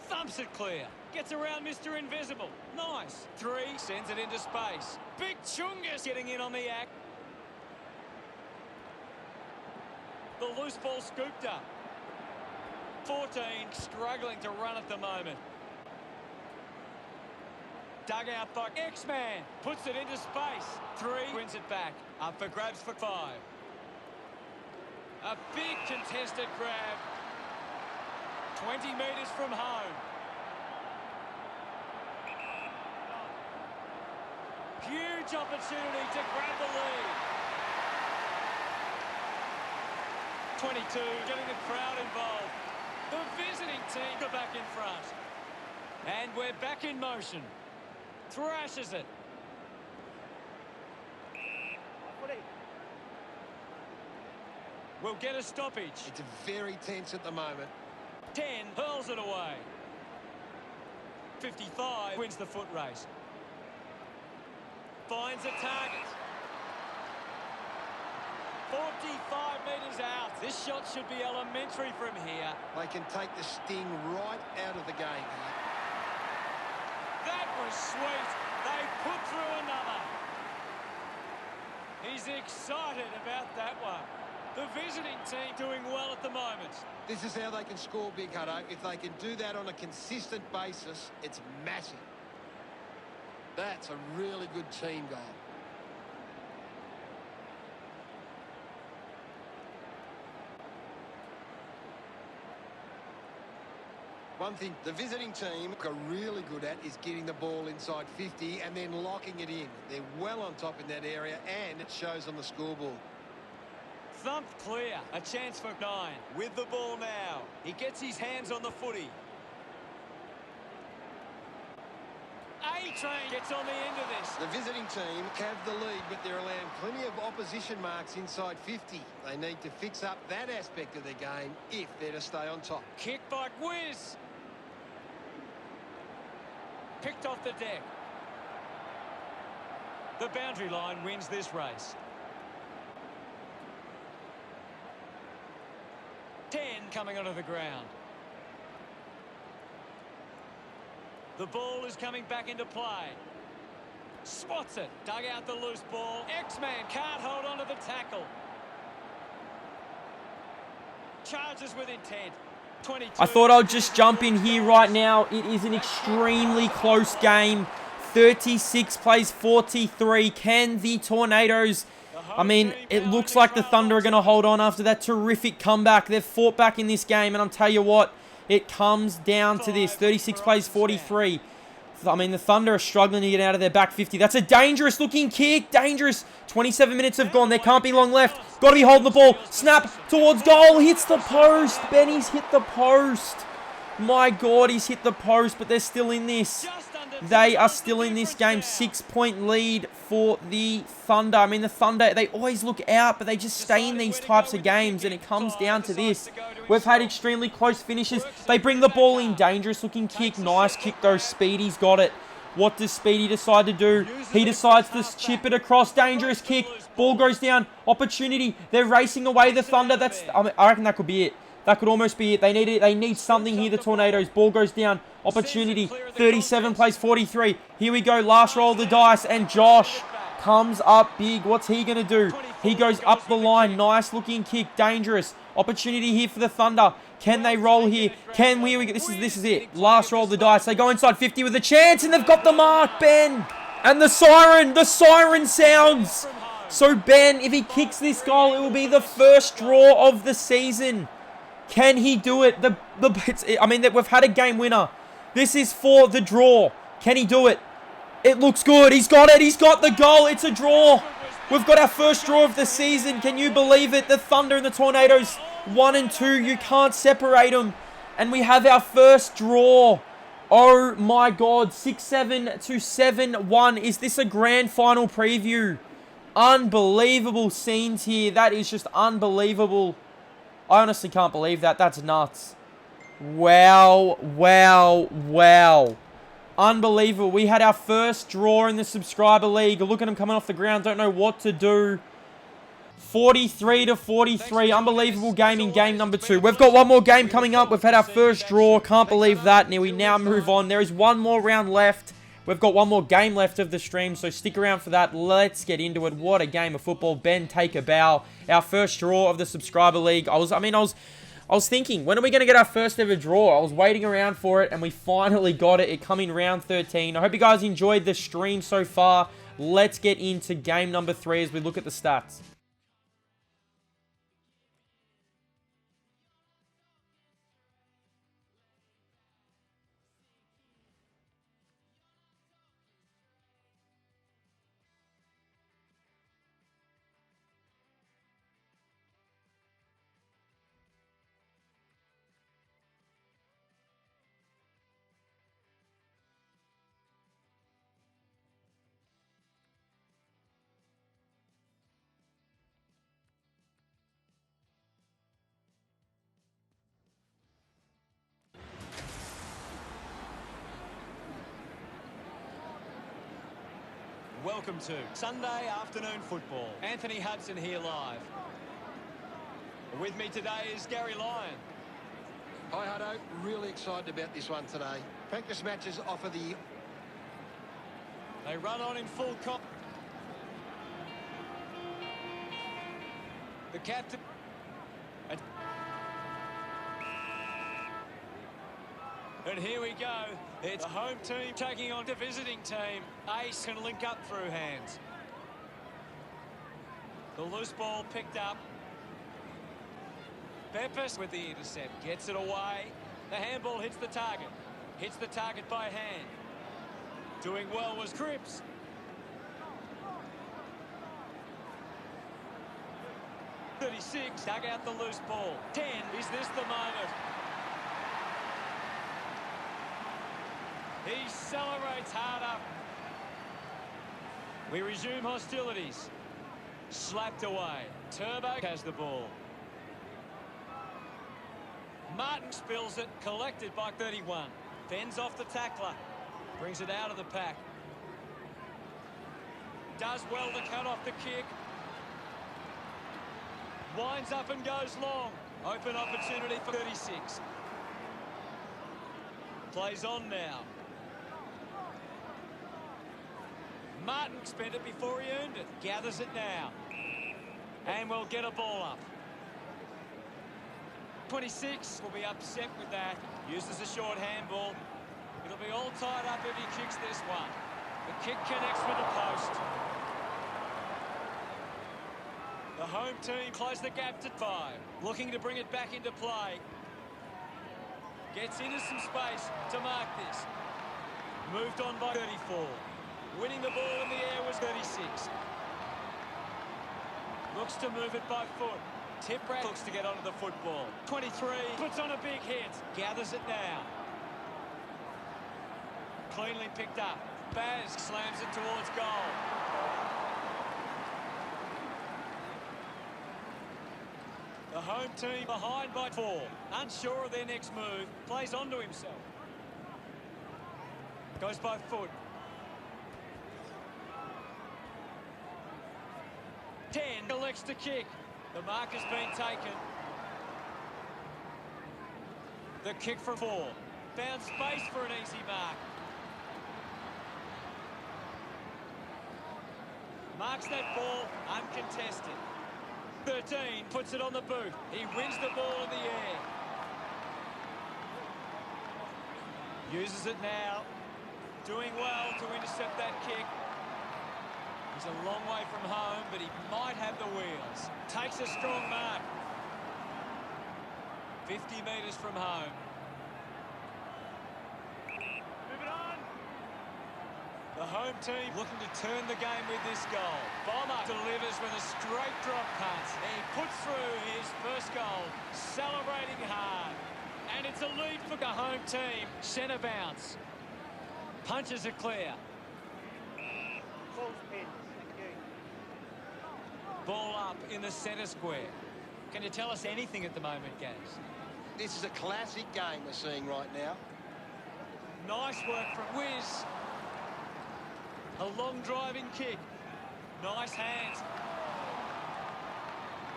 Thumps it clear. Gets around Mr. Invisible. Nice. 3 sends it into space. Big Chungus getting in on the act. The loose ball scooped up. 14 struggling to run at the moment. Dug out by X-Man. Puts it into space. 3 wins it back. Up for grabs for 5. A big contested grab. 20 metres from home. Huge opportunity to grab the lead. 22 getting the crowd involved. The visiting team are back in front. And we're back in motion. Thrashes it. Footy. We'll get a stoppage. It's very tense at the moment. 10 hurls it away. 55 wins the foot race. Finds a target. 45 metres out. This shot should be elementary from here. They can take the sting right out of the game. That was sweet. They put through another. He's excited about that one. The visiting team doing well at the moment. This is how they can score big, Hutto. If they can do that on a consistent basis, it's massive. That's a really good team goal. One thing the visiting team are really good at is getting the ball inside 50 and then locking it in. They're well on top in that area, and it shows on the scoreboard. Thumped clear. A chance for 9. With the ball now. He gets his hands on the footy. A-Train gets on the end of this. The visiting team have the lead, but they're allowing plenty of opposition marks inside 50. They need to fix up that aspect of their game if they're to stay on top. Kick by Whiz. Picked off the deck. The boundary line wins this race. 10 coming onto the ground. The ball is coming back into play. Swats it. Dug out the loose ball. X-Man can't hold on to the tackle. Charges with intent. 22. I thought I'd just jump in here right now. It is an extremely close game. 36 plays 43. Can the Tornadoes... I mean, it looks like the Thunder are going to hold on after that terrific comeback. They've fought back in this game, and I'll tell you what, it comes down to this. 36 plays 43. I mean, the Thunder are struggling to get out of their back 50. That's a dangerous-looking kick. Dangerous. 27 minutes have gone. There can't be long left. Got to be holding the ball. Snap towards goal. Hits the post. Benny's hit the post. My God, he's hit the post, but they're still in this. They are still in this game. 6-point lead for the Thunder. I mean, the Thunder, they always look out, but they just stay in these types of games, and it comes down to this. We've had extremely close finishes. They bring the ball in. Dangerous-looking kick. Nice kick, though. Speedy's got it. What does Speedy decide to do? He decides to chip it across. Dangerous kick. Ball goes down. Opportunity. They're racing away, the Thunder. I reckon that could be it. That could almost be it. They need something here, the Tornadoes. Ball goes down. Opportunity. 37 plays 43. Here we go. Last roll of the dice. And Josh comes up big. What's he going to do? He goes up the line. Nice looking kick. Dangerous. Opportunity here for the Thunder. Can they roll here? Can we? This is it. Last roll of the dice. They go inside 50 with a chance, and they've got the mark, Ben. And the siren sounds. So Ben, if he kicks this goal, it will be the first draw of the season. Can he do it? We've had a game winner. This is for the draw. Can he do it? It looks good. He's got it. He's got the goal. It's a draw. We've got our first draw of the season. Can you believe it? The Thunder and the Tornadoes, 1 and 2. You can't separate them. And we have our first draw. Oh my God. 6-7 to 7-1. Is this a grand final preview? Unbelievable scenes here. That is just unbelievable. I honestly can't believe that. That's nuts. Wow. Unbelievable. We had our first draw in the subscriber league. Look at them coming off the ground. Don't know what to do. 43 to 43. Unbelievable game in game number 2. We've got one more game coming up. We've had our first draw. Can't believe that. Now we move on. There is one more round left. We've got one more game left of the stream, so stick around for that. Let's get into it. What a game of football. Ben, take a bow. Our first draw of the subscriber league. I was thinking, when are we going to get our first ever draw? I was waiting around for it, and we finally got it. It come in round 13. I hope you guys enjoyed the stream so far. Let's get into game number 3 as we look at the stats. Welcome to Sunday afternoon football. Anthony Hudson here live. With me today is Gary Lyon. Hi, Hutto. Really excited about this one today. Practice matches offer the... They run on in full comp. The captain... And here we go. It's the home team taking on the visiting team. Ace can link up through hands. The loose ball picked up. Peppers with the intercept. Gets it away. The handball hits the target. Hits the target by hand. Doing well was Cripps. .36. Dug out the loose ball. 10. Is this the moment? He celebrates harder. We resume hostilities. Slapped away. Turbo has the ball. Martin spills it. Collected by 31. Fends off the tackler. Brings it out of the pack. Does well to cut off the kick. Winds up and goes long. Open opportunity for 36. Plays on now. Martin spent it before he earned it. Gathers it now. And will get a ball up. 26 will be upset with that. Uses a short handball. It'll be all tied up if he kicks this one. The kick connects with the post. The home team close the gap to 5. Looking to bring it back into play. Gets into some space to mark this. Moved on by 34. Winning the ball in the air was 36. Looks to move it by foot. Tiprat looks to get onto the football. 23 puts on a big hit. Gathers it now. Cleanly picked up. Baz slams it towards goal. The home team behind by 4. Unsure of their next move. Plays onto himself. Goes by foot. 10 elects to kick. The mark has been taken. The kick from 4. Found space for an easy mark. Marks that ball uncontested. 13 puts it on the boot. He wins the ball in the air. Uses it now. Doing well to intercept that kick. He's a long way from home, but he might have the wheels. Takes a strong mark. 50 metres from home. Move it on. The home team looking to turn the game with this goal. Bomber delivers with a straight drop punt. He puts through his first goal, celebrating hard. And it's a lead for the home team. Centre bounce. Punches it clear. Ball's pinned. Thank you. Ball up in the centre square. Can you tell us anything at the moment, Gaz? This is a classic game we're seeing right now. Nice work from Wiz. A long driving kick. Nice hands.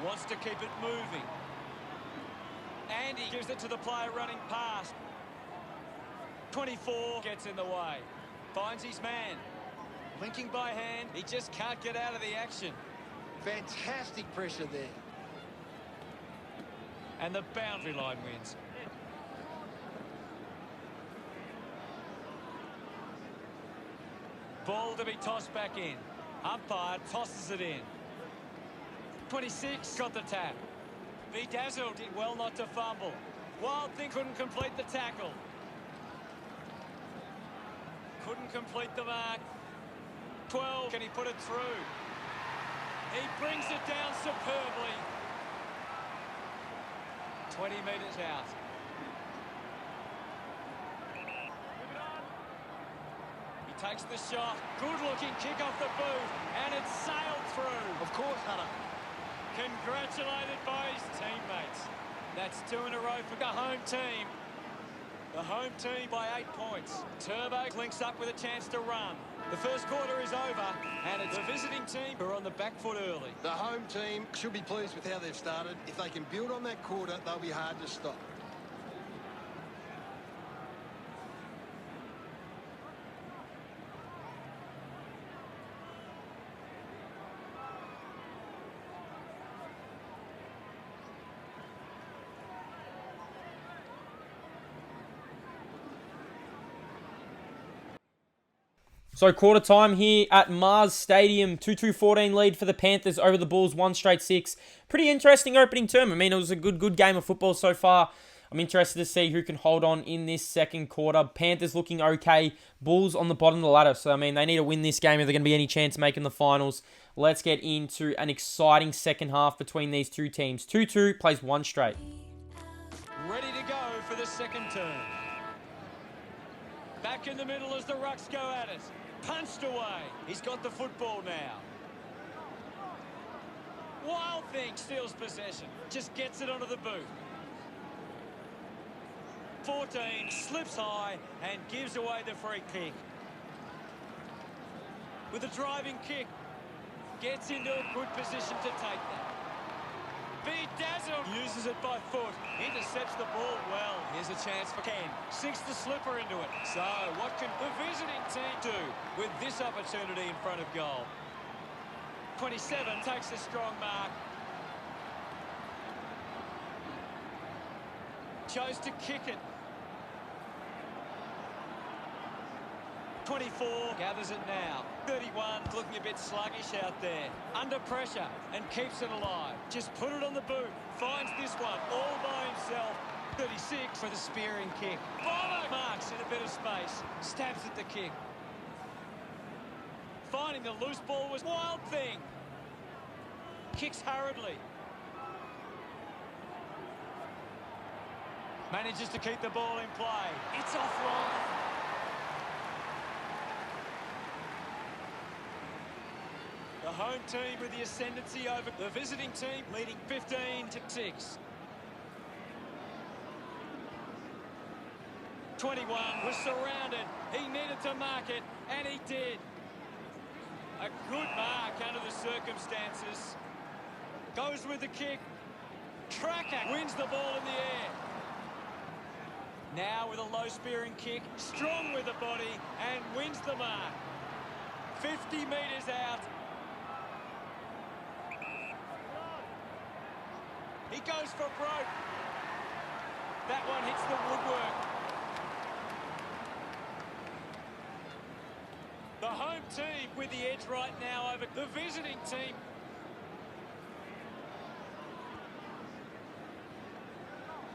Wants to keep it moving. And he gives it to the player running past. 24 gets in the way. Finds his man. Linking by hand. He just can't get out of the action. Fantastic pressure there. And the boundary line wins. Ball to be tossed back in. Umpire tosses it in. 26 got the tap. Bedazzled did well not to fumble. Wild Thing couldn't complete the tackle. Couldn't complete the mark. 12, can he put it through? He brings it down superbly. 20 metres out. He takes the shot. Good-looking kick off the boot. And it sailed through. Of course, Hunter. Congratulated by his teammates. That's 2 in a row for the home team. The home team by 8 points. Turbo links up with a chance to run. The first quarter is over, and it's the visiting team who are on the back foot early. The home team should be pleased with how they've started. If they can build on that quarter, they'll be hard to stop. So quarter time here at Mars Stadium, 2-2-14 lead for the Panthers over the Bulls, 1 straight 6. Pretty interesting opening term. I mean, it was a good game of football so far. I'm interested to see who can hold on in this second quarter. Panthers looking okay. Bulls on the bottom of the ladder. So, I mean, they need to win this game if they're going to be any chance of making the finals. Let's get into an exciting second half between these two teams. 2-2 plays 1 straight. Ready to go for the second turn. Back in the middle as the Rucks go at it. Punched away. He's got the football now. Wild Thing steals possession. Just gets it onto the boot. 14 slips high and gives away the free kick. With a driving kick. Gets into a good position to take that. Bedazzled uses it by foot. Intercepts the ball well. Here's a chance for Ken. Sinks the slipper into it. So what can the visiting team do with this opportunity in front of goal? 27 takes a strong mark. Chose to kick it. 24 gathers it now. 31 looking a bit sluggish out there. Under pressure and keeps it alive. Just put it on the boot. Finds this one all by himself. 36 for the spearing kick. Bomber marks in a bit of space. Stabs at the kick. Finding the loose ball was Wild Thing. Kicks hurriedly. Manages to keep the ball in play. It's offline. The home team with the ascendancy over the visiting team, leading 15-6. 21 was surrounded. He needed to mark it, and he did. A good mark under the circumstances. Goes with the kick. Tracker wins the ball in the air. Now with a low spearing kick. Strong with the body and wins the mark. 50 metres out. He goes for broke. That one hits the woodwork. The home team with the edge right now over the visiting team.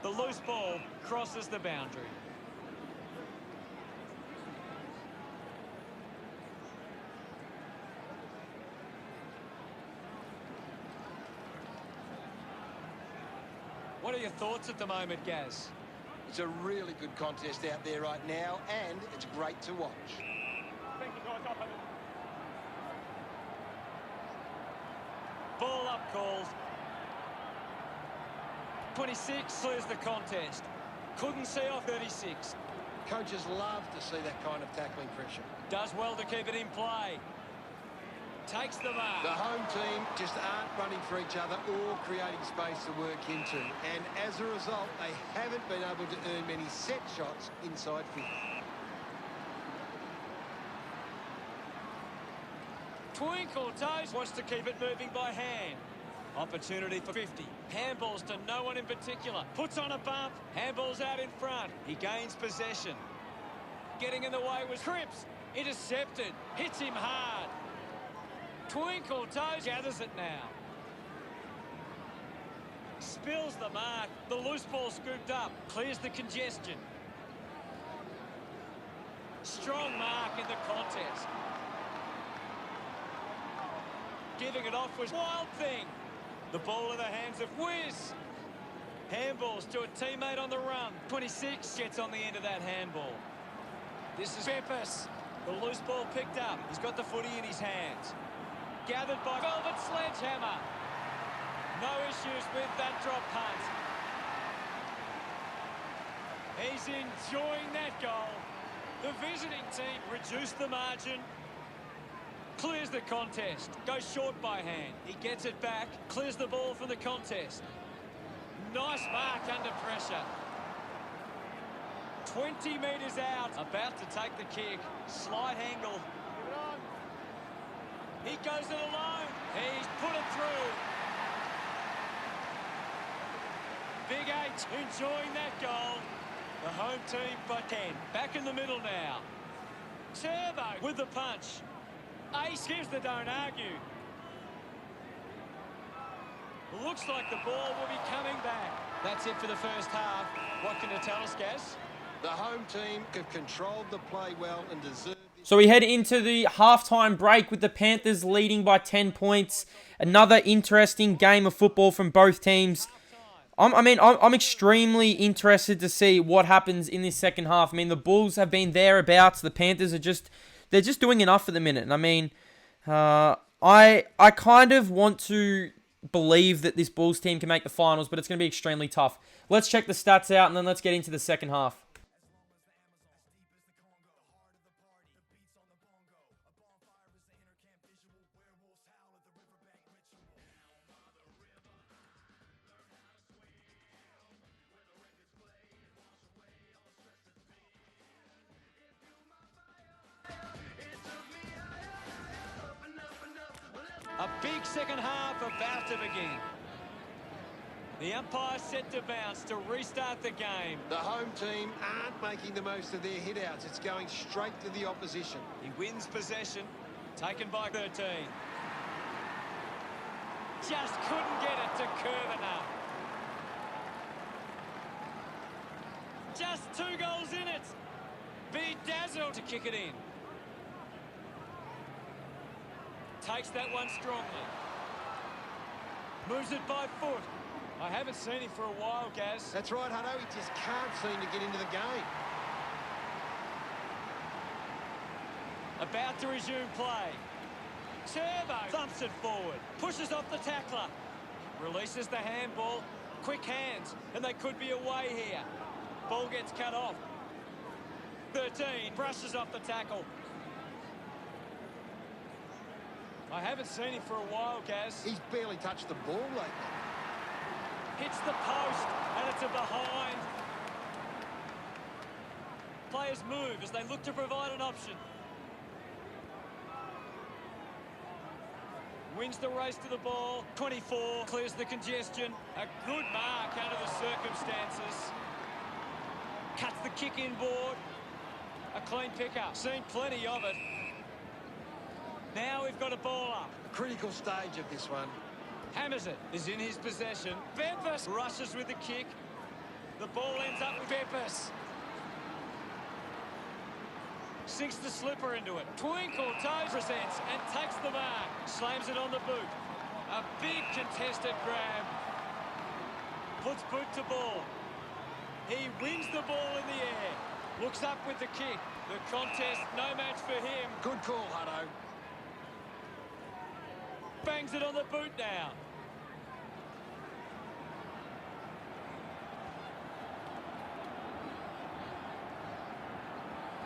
The loose ball crosses the boundary. What are your thoughts at the moment, Gaz? It's a really good contest out there right now, and it's great to watch. Thank you, guys. Up, Ball up calls. 26 clears the contest. Couldn't see off 36. Coaches love to see that kind of tackling pressure. Does well to keep it in play. Takes the mark. The home team just aren't running for each other or creating space to work into. And as a result, they haven't been able to earn many set shots inside 50. Twinkle Toes wants to keep it moving by hand. Opportunity for 50. Handballs to no one in particular. Puts on a bump. Handballs out in front. He gains possession. Getting in the way was Cripps. Intercepted. Hits him hard. Twinkle Toes gathers it now. Spills the mark. The loose ball scooped up. Clears the congestion. Strong mark in the contest. Giving it off was Wild Thing. The ball in the hands of Wiz. Handballs to a teammate on the run. 26 gets on the end of that handball. This is Peppers. The loose ball picked up. He's got the footy in his hands. Gathered by Velvet Sledgehammer. No issues with that drop punt. He's enjoying that goal. The visiting team reduced the margin. Clears the contest. Goes short by hand. He gets it back. Clears the ball from the contest. Nice mark under pressure. 20 metres out. About to take the kick. Slight angle. Give it on. He goes it alone. He's put it through. Big H enjoying that goal. The home team by 10. Back in the middle now. Turbo with the punch. Ace gives the don't argue. Looks like the ball will be coming back. That's it for the first half. What can you tell us, Gaz? The home team have controlled the play well and deserve... So we head into the halftime break with the Panthers leading by 10 points. Another interesting game of football from both teams. I'm extremely interested to see what happens in this second half. I mean, the Bulls have been thereabouts. The Panthers are they're just doing enough at the minute. And I mean, I kind of want to believe that this Bulls team can make the finals, but it's going to be extremely tough. Let's check the stats out, and then let's get into the second half. A big second half about to begin. The umpire set to bounce to restart the game. The home team aren't making the most of their hit-outs. It's going straight to the opposition. He wins possession, taken by 13. Just couldn't get it to curve enough. Just 2 goals in it. Bedazzled to kick it in. Takes that one strongly. Moves it by foot. I haven't seen him for a while, Gaz. That's right, Hutto. He just can't seem to get into the game. About to resume play. Turbo thumps it forward. Pushes off the tackler. Releases the handball. Quick hands. And they could be away here. Ball gets cut off. 13 brushes off the tackle. I haven't seen him for a while, Gaz. He's barely touched the ball lately. Hits the post, and it's a behind. Players move as they look to provide an option. Wins the race to the ball. 24 clears the congestion. A good mark under the circumstances. Cuts the kick inboard. A clean pickup. Seen plenty of it. Now we've got a ball up. Critical stage of this one. Hammers it. Is in his possession. Beppis rushes with the kick. The ball ends up with Beppis. Sinks the slipper into it. Twinkle Toes presents and takes the mark. Slams it on the boot. A big contested grab. Puts boot to ball. He wins the ball in the air. Looks up with the kick. The contest, no match for him. Good call, Hutto. Bangs it on the boot now.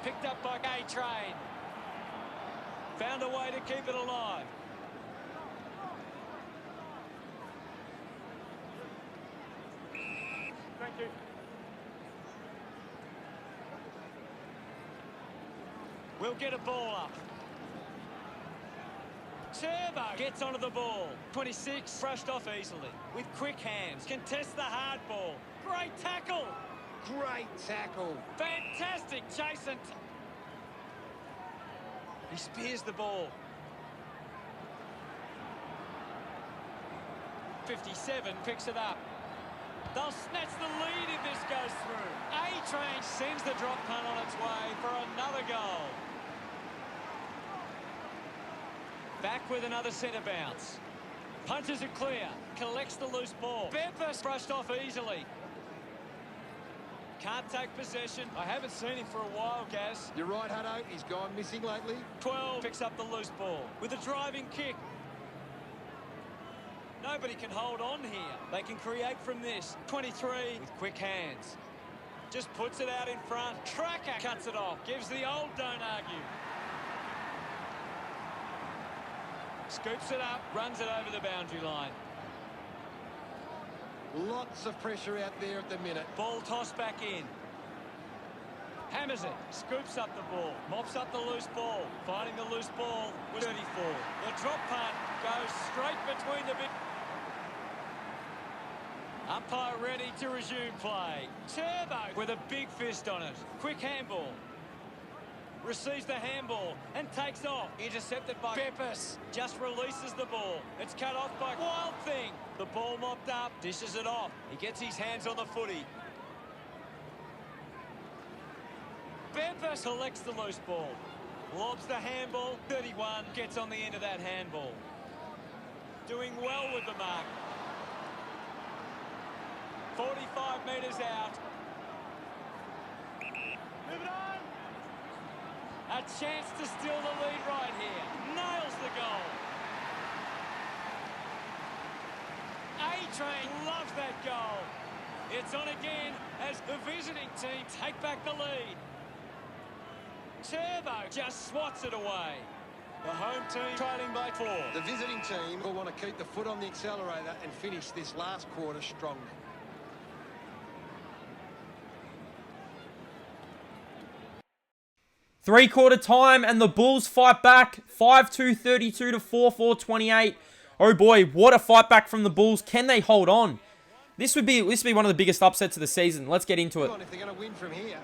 Picked up by A-Train. Found a way to keep it alive. Thank you. We'll get a ball up. Turbo gets onto the ball. 26 brushed off easily. With quick hands. Contests the hard ball. Great tackle. Great tackle. Fantastic Jason. He spears the ball. 57 picks it up. They'll snatch the lead if this goes through. A-Train sends the drop punt on its way for another goal. Back with another centre bounce. Punches it clear. Collects the loose ball. Beppis brushed off easily. Can't take possession. I haven't seen him for a while, Gaz. You're right, Hutto. He's gone missing lately. 12 picks up the loose ball with a driving kick. Nobody can hold on here. They can create from this. 23 with quick hands. Just puts it out in front. Tracker cuts it off. Gives the old don't argue. Scoops it up. Runs it over the boundary line. Lots of pressure out there at the minute. Ball tossed back in. Hammers it. Scoops up the ball. Mops up the loose ball. Finding the loose ball was 34. The drop punt goes straight between the big... Umpire ready to resume play. Turbo with a big fist on it. Quick handball. Receives the handball and takes off. Intercepted by Beppis. Just releases the ball. It's cut off by Wild Thing. The ball mopped up. Dishes it off. He gets his hands on the footy. Beppis collects the loose ball. Lobs the handball. 31 gets on the end of that handball. Doing well with the mark. 45 metres out. Move it on. A chance to steal the lead right here. Nails the goal. A-Train loves that goal. It's on again as the visiting team take back the lead. Turbo just swats it away. The home team trailing by 4. The visiting team will want to keep the foot on the accelerator and finish this last quarter strong. Three-quarter time, and the Bulls fight back. 5-2-32 to 4-4-28. Oh boy, what a fight back from the Bulls. Can they hold on? This would be one of the biggest upsets of the season. Let's get into it. If they're going to win from here.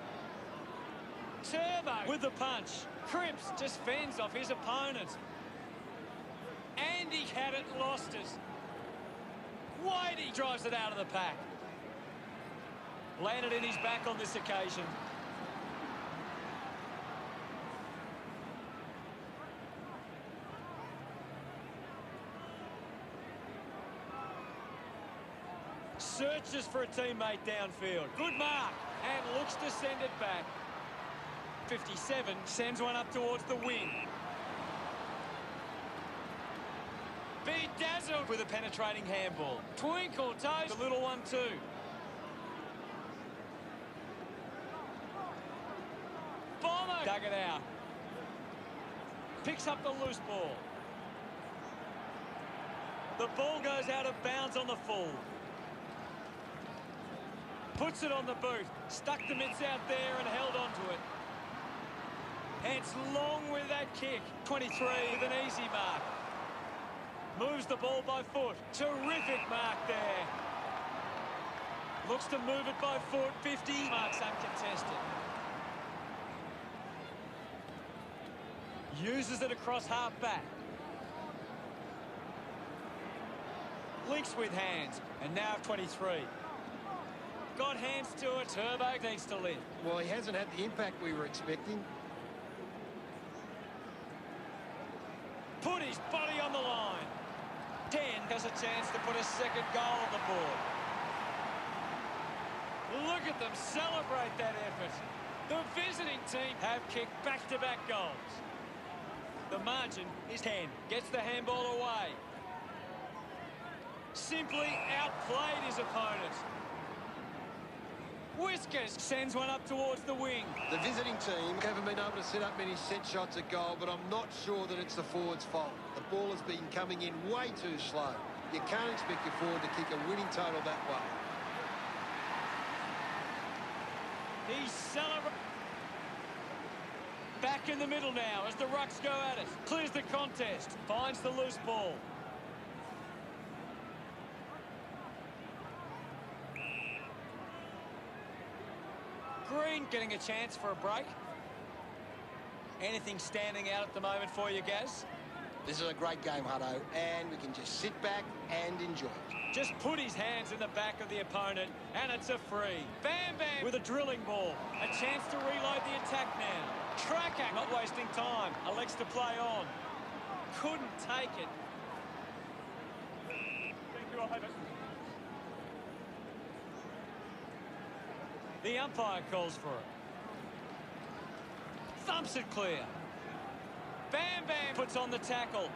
Turbo with the punch. Cripps just fends off his opponent. Andy had it, lost it. Whitey drives it out of the pack. Landed in his back on this occasion. Searches for a teammate downfield. Good mark. And looks to send it back. 57 sends one up towards the wing. Bedazzled with a penetrating handball. Twinkle toes, the little one too. Bomber dug it out. Picks up the loose ball. The ball goes out of bounds on the full. Puts it on the boot. Stuck the mitts out there and held onto it. Hence long with that kick. 23 with an easy mark. Moves the ball by foot. Terrific mark there. Looks to move it by foot. 50. Marks uncontested. Uses it across half back. Links with hands. And now 23. Got hands to it. Turbo needs to lift. Well, he hasn't had the impact we were expecting. Put his body on the line. 10 has a chance to put a second goal on the board. Look at them celebrate that effort. The visiting team have kicked back-to-back goals. The margin is 10. Gets the handball away. Simply outplayed his opponent. Whiskers sends one up towards the wing. The visiting team haven't been able to set up many set shots at goal, but I'm not sure that it's the forward's fault. The ball has been coming in way too slow. You can't expect your forward to kick a winning total that way. He's celebrating. Back in the middle now as the Rucks go at it. Clears the contest. Finds the loose ball. Green getting a chance for a break. Anything standing out at the moment for you, Gaz? This is a great game, Hutto, and we can just sit back and enjoy it. Just put his hands in the back of the opponent, and it's a free. Bam Bam with a drilling ball. A chance to reload the attack now. Tracker not wasting time. Elects to play on. Couldn't take it. Thank you, I'll The umpire calls for it. Thumps it clear. Bam Bam puts on the tackle.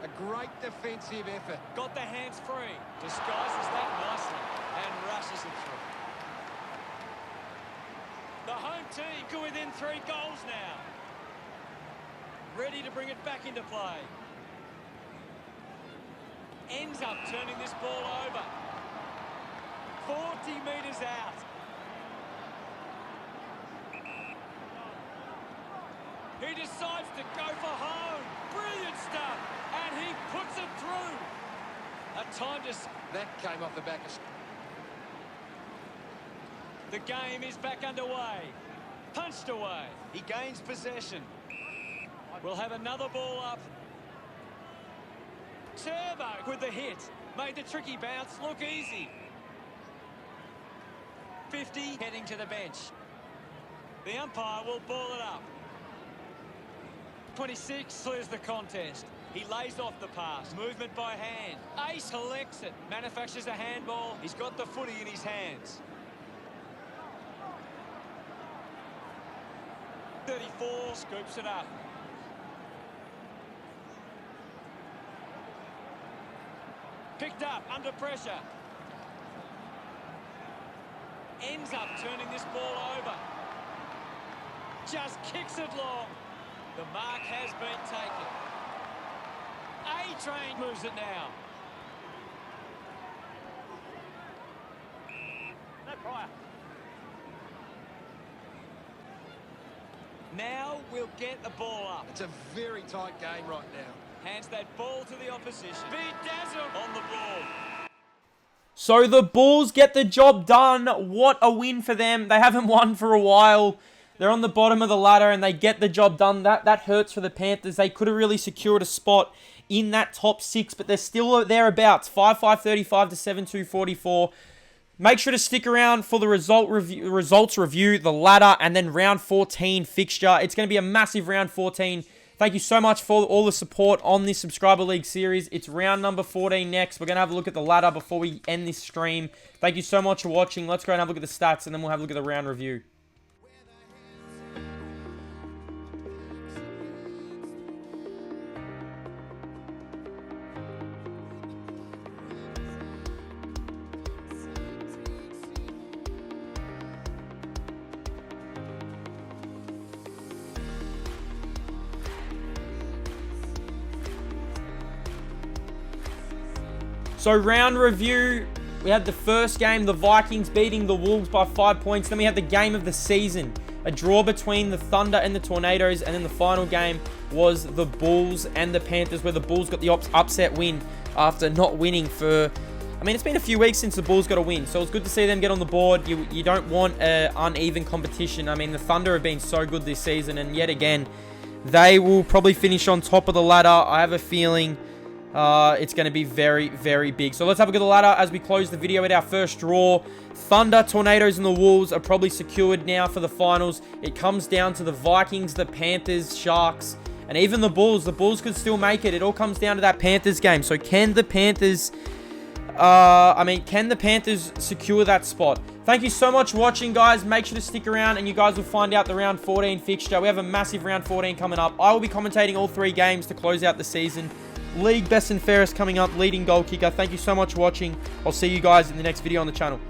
A great defensive effort. Got the hands free. Disguises that nicely and rushes it through. The home team go within 3 goals now. Ready to bring it back into play. Ends up turning this ball over. 40 metres out. He decides to go for home. Brilliant stuff. And he puts it through. A time to... That came off the back of... The game is back underway. Punched away. He gains possession. We'll have another ball up. Turbo with the hit. Made the tricky bounce look easy. 50 heading to the bench. The umpire will ball it up. 26 clears the contest. He lays off the pass. Movement by hand. Ace collects it. Manufactures a handball. He's got the footy in his hands. 34 scoops it up. Picked up under pressure. Ends up turning this ball over. Just kicks it long. The mark has been taken. A-Train moves it now. No prior. Now we'll get the ball up. It's a very tight game right now. Hands that ball to the opposition. Bedazzled on the ball. So the Bulls get the job done. What a win for them. They haven't won for a while. They're on the bottom of the ladder and they get the job done. That hurts for the Panthers. They could have really secured a spot in that top 6, but they're still thereabouts. 5-5-35 to 7-2-44. Make sure to stick around for the results review, the ladder, and then round 14 fixture. It's going to be a massive round 14. Thank you so much for all the support on this Subscriber League series. It's round number 14 next. We're going to have a look at the ladder before we end this stream. Thank you so much for watching. Let's go and have a look at the stats, and then we'll have a look at the round review. So round review, we had the first game, the Vikings beating the Wolves by 5 points. Then we had the game of the season A draw between the Thunder and the Tornadoes, and then the final game was the Bulls and the Panthers, where the Bulls got the upset win after not winning for... I mean, it's been a few weeks since the Bulls got a win, so it's good to see them get on the board. You don't want uneven competition. I mean, the Thunder have been so good this season, and yet again, they will probably finish on top of the ladder. I have a feeling it's going to be very, very big. So let's have a look at the ladder as we close the video with our first draw. Thunder, Tornadoes, and the Wolves are probably secured now for the finals. It comes down to the Vikings, the Panthers, Sharks, and even the Bulls. The Bulls could still make it. It all comes down to that Panthers game. So can the Panthers... can the Panthers secure that spot? Thank you so much for watching, guys. Make sure to stick around, and you guys will find out the round 14 fixture. We have a massive round 14 coming up. I will be commentating all 3 games to close out the season. League best and fairest coming up, leading goal kicker. Thank you so much for watching. I'll see you guys in the next video on the channel.